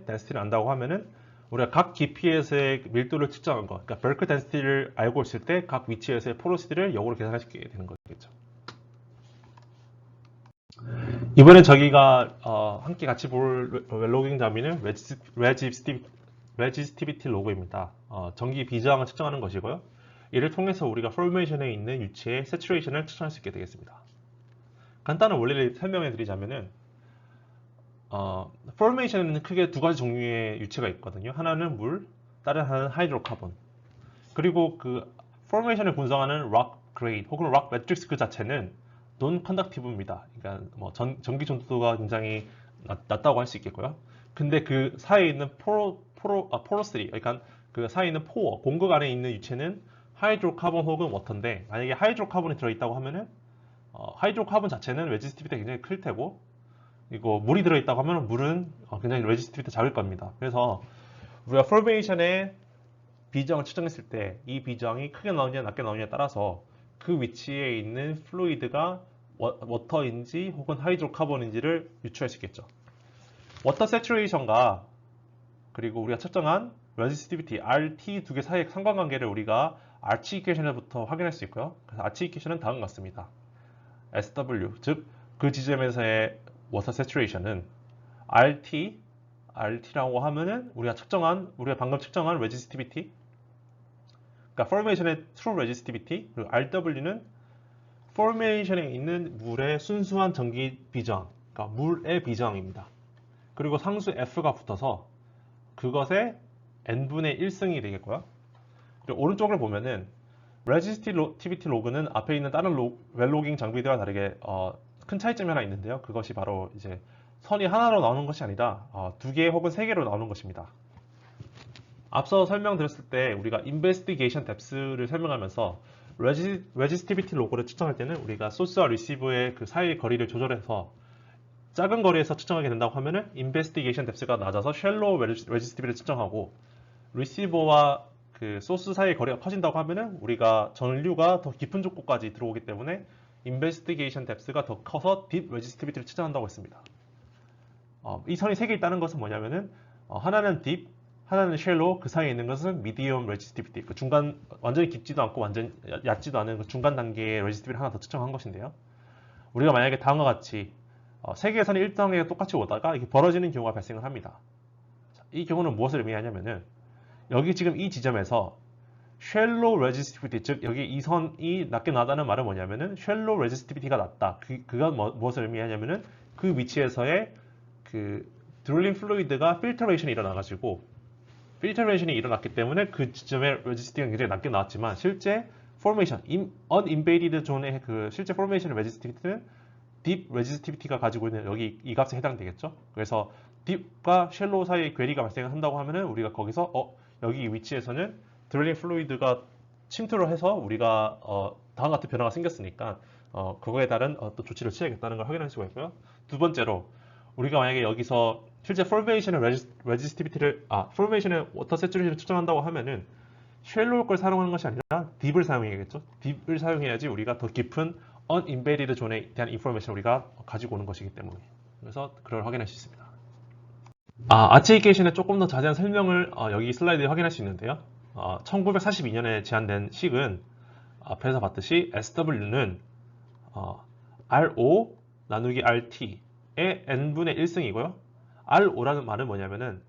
density를 안다고 하면은 우리가 각 깊이에서의 밀도를 측정한 것, 그러니까 bulk density를 알고 있을 때 각 위치에서의 porosity를 역으로 계산할 수 있게 되는 거겠죠. 이번엔 저희가 함께 같이 볼 웰로깅 장비는 resistivity 로그입니다. 전기 비저항을 측정하는 것이고요. 이를 통해서 우리가 포메이션에 있는 유체의 세츄레이션을 측정할 수 있게 되겠습니다. 간단한 원리를 설명해 드리자면은 포메이션에는 크게 두 가지 종류의 유체가 있거든요. 하나는 물, 다른 하나는 하이드로카본. 그리고 그 포메이션을 구성하는 rock grade 혹은 rock matrix 그 자체는 non-conductive입니다. 그러니까 뭐 전기 전도도가 굉장히 낮다고 할 수 있겠고요. 근데 그 사이에 있는 porosity, 그러니까 그 사이에 있는 포어, 공극 안에 있는 유체는 하이드로카본 혹은 워터인데, 만약에 하이드로카본이 들어있다고 하면은 하이드로카본 자체는 레지스티비티가 굉장히 클 테고, 이거 물이 들어있다고 하면 물은 굉장히 레지스티비티가 작을 겁니다. 그래서 우리가 포메이션의 비저항을 측정했을 때 이 비저항이 크게 나오느냐 낮게 나오느냐에 따라서 그 위치에 있는 플루이드가 워터인지 혹은 하이드로카본인지를 유추할 수 있겠죠. 워터 세츄레이션과 그리고 우리가 측정한 resistivity RT 두 개 사이의 상관관계를 우리가 아치 이퀘이션부터 확인할 수 있고요. 그래서 아치 이퀘이션은 다음과 같습니다. SW, 즉 그 지점에서의 워터 세츄레이션은 RT라고 하면은 우리가 방금 측정한 resistivity, 그러니까 포메이션의 true resistivity, 그리고 RW는 포메이션에 있는 물의 순수한 전기 비저항, 그러니까 물의 비저항입니다. 그리고 상수 F가 붙어서 그것의 n분의 1승이 되겠고요. 그리고 오른쪽을 보면은 resistivity 로그는 앞에 있는 다른 웰로깅 장비들과 다르게 큰 차이점이 하나 있는데요. 그것이 바로 이제 선이 하나로 나오는 것이 아니라 두 개 혹은 세 개로 나오는 것입니다. 앞서 설명드렸을 때 우리가 investigation depth를 설명하면서 resistivity 로그를 측정할 때는 우리가 소스와 리시버의 그 사이의 거리를 조절해서 작은 거리에서 측정하게 된다고 하면은 investigation depth가 낮아서 shallow resistiv이를 측정하고, 리시버와 그 소스 사이의 거리가 커진다고 하면은 우리가 전류가 더 깊은 쪽까지 들어오기 때문에 investigation depth가 더 커서 deep resistivity를 측정한다고 했습니다. 이 선이 세 개 있다는 것은 뭐냐면은 하나는 deep, 하나는 shallow, 그 사이에 있는 것은 medium resistivity, 그 중간, 완전히 깊지도 않고 완전 얕지도 않은 그 중간 단계의 resistiv이를 하나 더 측정한 것인데요. 우리가 만약에 다음과 같이 세 개의 선이 일정하게 똑같이 오다가 이게 벌어지는 경우가 발생을 합니다. 이 경우는 무엇을 의미하냐면은 여기 지금 이 지점에서 shallow resistivity, 즉 여기 이 선이 낮게 나다는 말은 뭐냐면은 shallow resistivity가 낮다. 그건 무엇을 의미하냐면은 그 위치에서의 그 드릴링 플루이드가 필터레이션이 일어나가지고 필터레이션이 일어났기 때문에 그 지점에 resis티비티가 굉장히 낮게 나왔지만 실제 포메이션, uninvaded 존의 그 실제 포메이션의 resis티비티는 deep resis티비티가 가지고 있는 여기 이 값에 해당되겠죠. 그래서 deep과 shallow 사이의 괴리가 발생한다고 하면은 우리가 거기서 여기 위치에서는 드릴링 플루이드가 침투를 해서 우리가 다음과 같은 변화가 생겼으니까 그거에 따른 또 조치를 취해야겠다는 걸 확인할 수가 있고요. 두 번째로 우리가 만약에 여기서 실제 포메이션의 레지스티비티를 포메이션의 워터 세츄레이션을 측정한다고 하면은 쉘로우 걸 사용하는 것이 아니라 딥을 사용해야겠죠. 딥을 사용해야지 우리가 더 깊은 unembedded 존에 대한 인포메이션을 우리가 가지고 오는 것이기 때문에 그래서 그걸 확인할 수 있습니다. 아치이케이션의 조금 더 자세한 설명을 여기 슬라이드에 확인할 수 있는데요. 1942년에 제안된 식은 앞에서 봤듯이 SW는 RO 나누기 RT의 n분의 1승이고요. RO라는 말은 뭐냐면은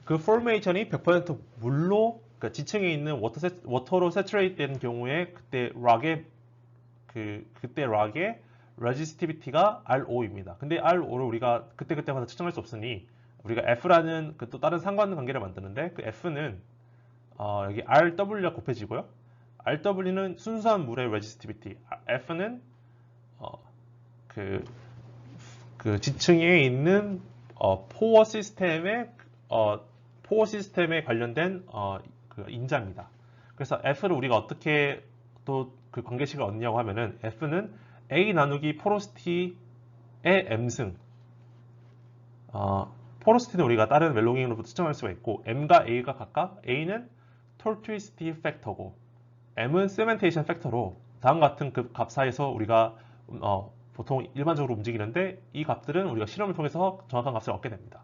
그 포메이션이 100% 물로 그러니까 지층에 있는 워터로 세츄레이트 된 경우에 그때 락의 레지스티비티가 RO입니다. 근데 RO를 우리가 그때마다 측정할 수 없으니 우리가 F라는 그 또 다른 상관관계를 만드는데 그 F는 여기 RW가 곱해지고요. RW는 순수한 물의 레지스티비티, F는 그 지층에 있는 포어 시스템에 관련된 그 인자입니다. 그래서 F를 우리가 어떻게 또 그 관계식을 얻냐고 하면은 F는 A 나누기 포로시티의 M승. 포로시티는 우리가 다른 멜로깅으로부터 측정할 수가 있고 M과 A가 각각 A는 톨트위스티 팩터고 M은 세멘테이션 팩터로 다음 같은 그 값 사이에서 우리가 보통 일반적으로 움직이는데 이 값들은 우리가 실험을 통해서 정확한 값을 얻게 됩니다.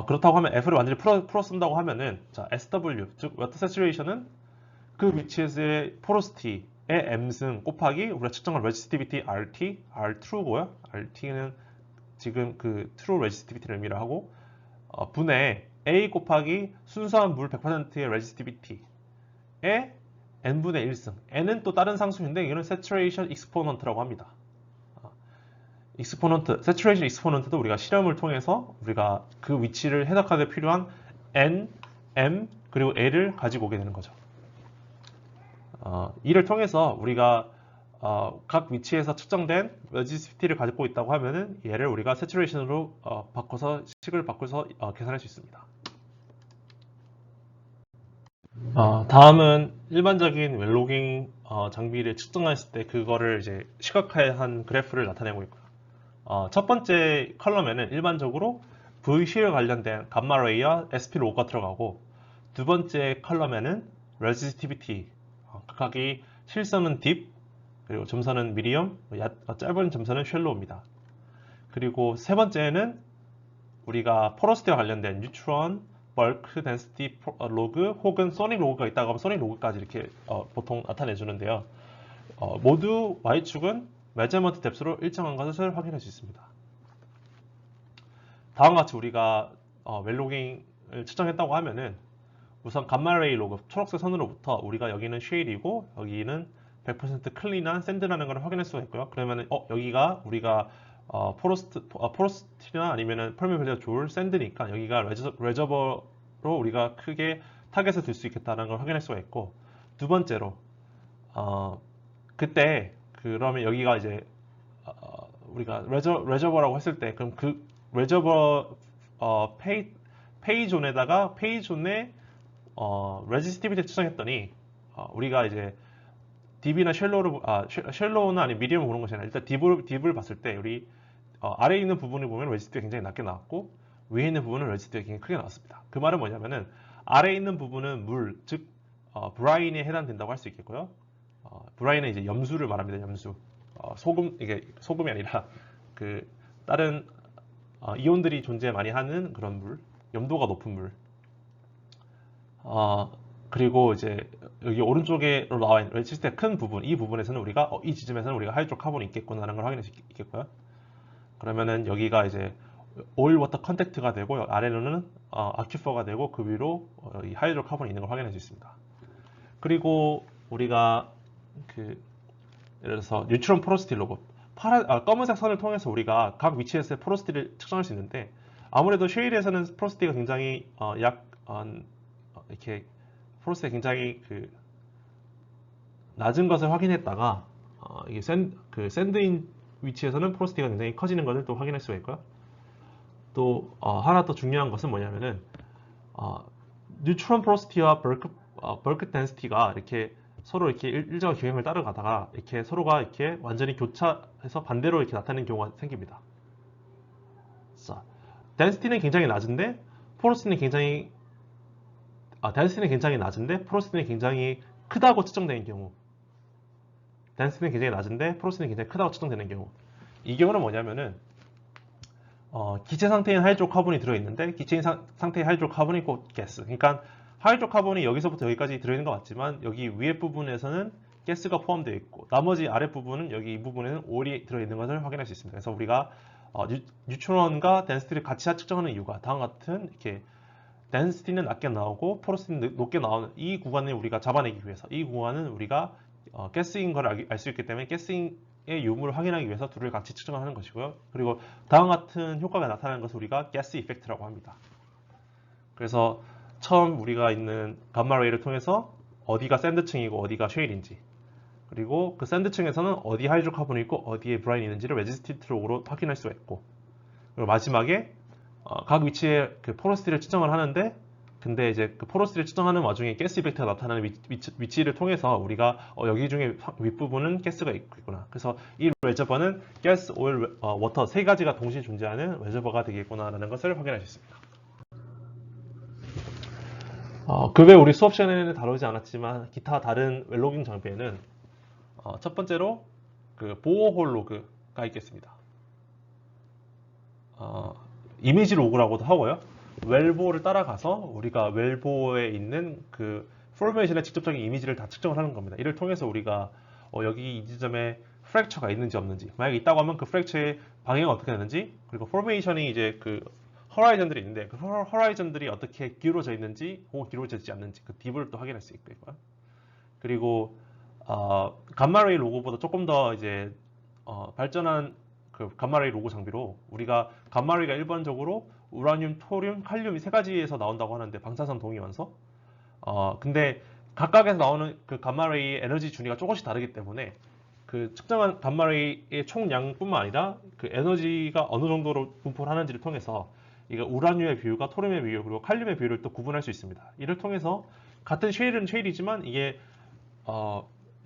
그렇다고 하면 F를 완전히 풀어 쓴다고 하면은 자, SW 즉 워터 세츄레이션은 그 위치에서의 포로시티의 M승 곱하기 우리가 측정한 레지스티비티 RT, R2고요. RT는 지금 그 트루 레지스티비티를 의미를 하고 분의 A 곱하기 순수한 물 100%의 레지스티비티의 n분의 1승. n은 또 다른 상수인데 이거는 saturation exponent라고 합니다. saturation exponent도 우리가 실험을 통해서 우리가 그 위치를 해석하기 필요한 n, m 그리고 l을 가지고 오게 되는 거죠. 이를 통해서 우리가 각 위치에서 측정된 레지스티비티를 가지고 있다고 하면은 얘를 우리가 saturation으로 바꿔서 식을 바꿔서 계산할 수 있습니다. 다음은 일반적인 웰로깅 장비를 측정했을 때 그거를 이제 시각화한 그래프를 나타내고 있고요. 첫 번째 컬럼에는 일반적으로 VC에 관련된 감마레이와 SP로가 들어가고 두 번째 컬럼에는 resistivity, 각각이 실선은 deep, 그리고 점선은 medium, 짧은 점선은 shallow입니다. 그리고 세 번째는 우리가 포러시티와 관련된 뉴트론, 벌크, 덴시티 로그 혹은 소닉 로그가 있다고 하면 소닉 로그까지 이렇게 보통 나타내 주는데요. 모두 Y축은 메저먼트 뎁스로 일정한 것을 확인할 수 있습니다. 다음과 같이 우리가 웰로깅을 측정했다고 하면은 우선 감마레이 로그 초록색 선으로부터 우리가 여기는 쉐일이고 여기는 100% 클린한 샌드라는 걸 확인할 수가 있고요. 그러면은 여기가 우리가 포로스티나 아니면은 펄미밸리가 좋을 샌드니까 여기가 레저버로 우리가 크게 타겟을 둘 수 있겠다는 걸 확인할 수가 있고 두 번째로 그때 그러면 여기가 이제 우리가 레저버라고 했을 때 그럼 그 레저버 페이존에다가 페이존에 레지스티비티 측정했더니 우리가 이제 딥이나 쉘로우나 아니면 미디엄을 보는 것이 아니라 일단 딥을 봤을 때 우리 아래에 있는 부분을 보면 레지스티비티가 굉장히 낮게 나왔고 위에 있는 부분은 레지스티비티가 굉장히 크게 나왔습니다. 그 말은 뭐냐면은 아래에 있는 부분은 물, 즉 브라인에 해당된다고 할 수 있겠고요. 브라인은 이제 염수를 말합니다. 염수. 이게 소금이 아니라 그 다른 이온들이 존재 많이 하는 그런 물, 염도가 높은 물. 그리고 이제 여기 오른쪽에 나와 있는 레지스티비티가 큰 부분, 이 부분에서는 우리가 이 지점에서는 우리가 하이드로카본이 있겠구나라는 걸 확인할 수 있겠고요. 그러면은 여기가 이제 오일 워터 컨택트가 되고 아래로는 아큐퍼가 되고 그 위로 이 하이드로카본이 있는 걸 확인할 수 있습니다. 그리고 우리가 예를 들어서 뉴트론 포로시티 로그, 검은색 선을 통해서 우리가 각 위치에서의 포로시티를 측정할 수 있는데, 아무래도 쉐일에서는 포로시티가 굉장히 이렇게 포로시티가 굉장히 낮은 것을 확인했다가 이게 샌드인 위치에서는 포로시티가 굉장히 커지는 것을 또 확인할 수가 있고요. 또 하나 더 중요한 것은 뭐냐면은 뉴트론 포로시티와 벌크 덴시티가 이렇게 서로 이렇게 일정한 경향을 따라가다가 이렇게 서로가 이렇게 완전히 교차해서 반대로 이렇게 나타나는 경우가 생깁니다. 자, 덴시티는 굉장히 낮은데 포로시티는 굉장히 포로시티는 굉장히 크다고 측정되는 경우, 덴시티는 굉장히 낮은데 포로시티는 굉장히 크다고 측정되는 경우, 이 경우는 뭐냐면은 기체 상태인 하이드로카본이 들어있는데 기체 상태의 하이드로카본이 곧 가스. 그러니까 하이드로카본이 여기서부터 여기까지 들어있는 것 같지만 여기 위에 부분에서는 가스가 포함되어 있고 나머지 아래 부분은 여기 이 부분에는 오일이 들어있는 것을 확인할 수 있습니다. 그래서 우리가 뉴트론과 덴시티를 같이 측정하는 이유가 다음과 같은 이렇게 덴시티는 낮게 나오고 포로시티는 높게 나오는 이 구간을 우리가 잡아내기 위해서, 이 구간은 우리가 가스인 걸 알 수 있기 때문에 가스의 유무를 확인하기 위해서 둘을 같이 측정하는 것이고요. 그리고 다음과 같은 효과가 나타나는 것을 우리가 가스 이펙트라고 합니다. 그래서 처음 우리가 있는 감마레이를 통해서 어디가 샌드층이고 어디가 쉐일인지, 그리고 그 샌드층에서는 어디 하이드로카본이 있고 어디에 브라인이 있는지를 레지스티브 로그로 확인할 수가 있고, 그리고 마지막에 각 위치에 포로시티를 측정을 하는데, 근데 이제 그 포로시티를 측정하는 와중에 가스 이펙트가 나타나는 위치를 통해서 우리가 여기 중에 윗부분은 가스가 있구나. 그래서 이 레저버는 가스, 오일, 워터 세 가지가 동시에 존재하는 레저버가 되겠구나라는 것을 확인할 수 있습니다. 그 외 우리 수업 시간에는 다루지 않았지만 기타 다른 웰로깅 장비에는 첫 번째로 보어홀 로그가 있겠습니다. 이미지 로그라고도 하고요. 웰보를 따라가서 우리가 웰보에 있는 포메이션의 직접적인 이미지를 다 측정을 하는 겁니다. 이를 통해서 우리가 여기 이 지점에 프랙처가 있는지 없는지, 만약에 있다고 하면 그 프랙처의 방향이 어떻게 되는지, 그리고 포메이션이 이제 허라이전들이 있는데 그 허라이전들이 어떻게 기울어져 있는지 혹은 기울어지지 않는지 그 딥을 또 확인할 수 있고요. 그리고 감마레이 로그보다 조금 더 이제 발전한 감마레이 로그 장비로 우리가 감마레이가 일반적으로 우라늄, 토륨, 칼륨 이 세 가지에서 나온다고 하는데, 방사선 동위원소. 근데 각각에서 나오는 감마레이의 에너지 준위가 조금씩 다르기 때문에 측정한 감마레이의 총량뿐만 아니라 에너지가 어느 정도로 분포를 하는지를 통해서 이게 우라늄의 비율과 토륨의 비율 그리고 칼륨의 비율을 또 구분할 수 있습니다. 이를 통해서 같은 쉐일은 쉐일이지만 이게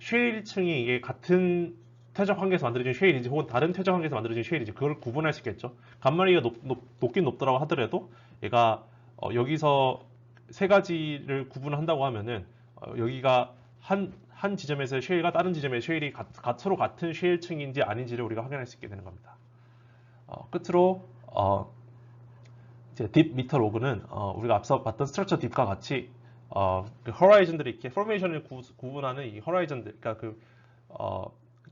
쉐일층이 이게 같은 퇴적 환경에서 만들어진 쉐일인지 혹은 다른 퇴적 환경에서 만들어진 쉐일인지 그걸 구분할 수 있겠죠. 감마레이가 높긴 높더라고 하더라도 얘가 여기서 세 가지를 구분한다고 하면은 여기가 한 지점에서의 쉐일과 다른 지점의 쉐일이 서로 같은 쉐일층인지 아닌지를 우리가 확인할 수 있게 되는 겁니다. 끝으로 이제 딥 미터 로그는 우리가 앞서 봤던 스트럭처 딥과 같이 허라이즌들이 이렇게 포메이션을 구분하는 이 허라이즌들, 그러니까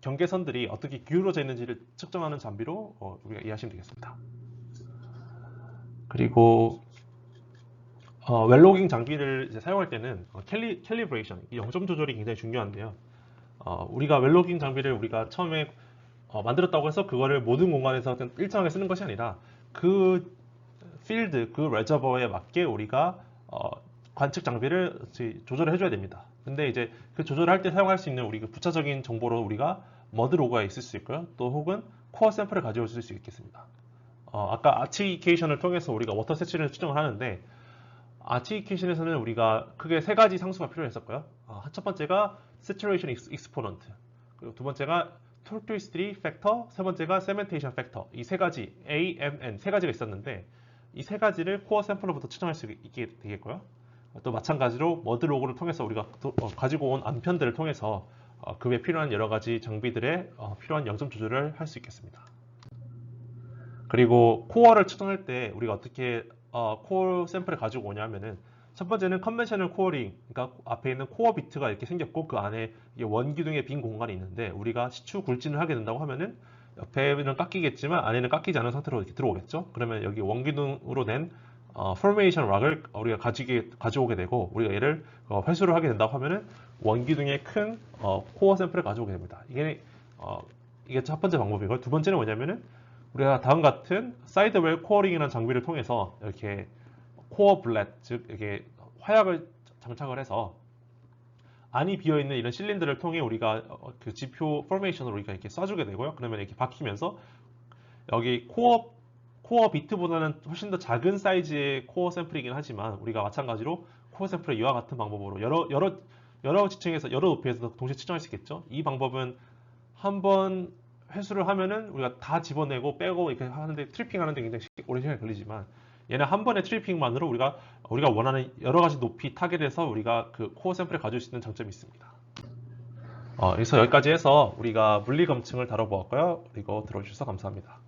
경계선들이 어떻게 기울어져 있는지를 측정하는 장비로 우리가 이해하시면 되겠습니다. 그리고 웰로깅 장비를 이제 사용할 때는 캘리브레이션, 0점 조절이 굉장히 중요한데요. 우리가 웰로깅 장비를 우리가 처음에 만들었다고 해서 그거를 모든 공간에서 일정하게 쓰는 것이 아니라 그 필드, 그 레저버에 맞게 우리가 관측 장비를 조절을 해줘야 됩니다. 근데 이제 그 조절할 때 사용할 수 있는 우리 부차적인 정보로 우리가 머드 로그가 있을 수 있고요. 또 혹은 코어 샘플을 가져올 수 있겠습니다. 아까 아치케이션을 통해서 우리가 워터 세츄레이션을 측정을 하는데, 아치케이션에서는 우리가 크게 세 가지 상수가 필요했었고요. 첫 번째가 saturation exponent, 그리고 두 번째가 toxicity factor, 세 번째가 cementation factor. 이 세 가지 A, M, N 세 가지가 있었는데 이 세 가지를 코어 샘플로부터 측정할 수 있게 되겠고요. 또 마찬가지로 머드 로그를 통해서 우리가 가지고 온 암편들을 통해서 그 외에 필요한 여러 가지 장비들의 필요한 0점 조절을 할 수 있겠습니다. 그리고 코어를 측정할 때 우리가 어떻게 코어 샘플을 가지고 오냐면은, 첫 번째는 컨벤셔널 코어링, 그러니까 앞에 있는 코어 비트가 이렇게 생겼고 그 안에 원기둥의 빈 공간이 있는데, 우리가 시추 굴진을 하게 된다고 하면은 옆에는 깎이겠지만 안에는 깎이지 않은 상태로 이렇게 들어오겠죠. 그러면 여기 원기둥으로 된 포메이션 락을 우리가 가져오게 되고, 우리가 얘를 회수를 하게 된다고 하면은 원기둥의 큰 코어 샘플을 가져오게 됩니다. 이게 첫 번째 방법이고요. 두 번째는 뭐냐면은 우리가 다음 같은 사이드웰 코어링이라는 장비를 통해서 이렇게 코어 블렛, 즉 이게 화약을 장착을 해서 안이 비어 있는 이런 실린더를 통해 우리가 그 지표 포메이션으로 우리가 이렇게 쏴주게 되고요. 그러면 이렇게 박히면서 여기 코어 비트보다는 훨씬 더 작은 사이즈의 코어 샘플이긴 하지만 우리가 마찬가지로 코어 샘플을 이와 같은 방법으로 여러 지층에서 여러 높이에서 동시에 측정할 수 있겠죠. 이 방법은 한번 회수를 하면은 우리가 다 집어내고 빼고 이렇게 하는데 트리핑 하는데 굉장히 오랜 시간이 걸리지만 얘는 한 번의 트리핑만으로 우리가 원하는 여러 가지 높이 타겟에서 우리가 그 코어 샘플을 가질 수 있는 장점이 있습니다. 그래서 여기까지 해서 우리가 물리 검증을 다뤄보았고요. 그리고 들어주셔서 감사합니다.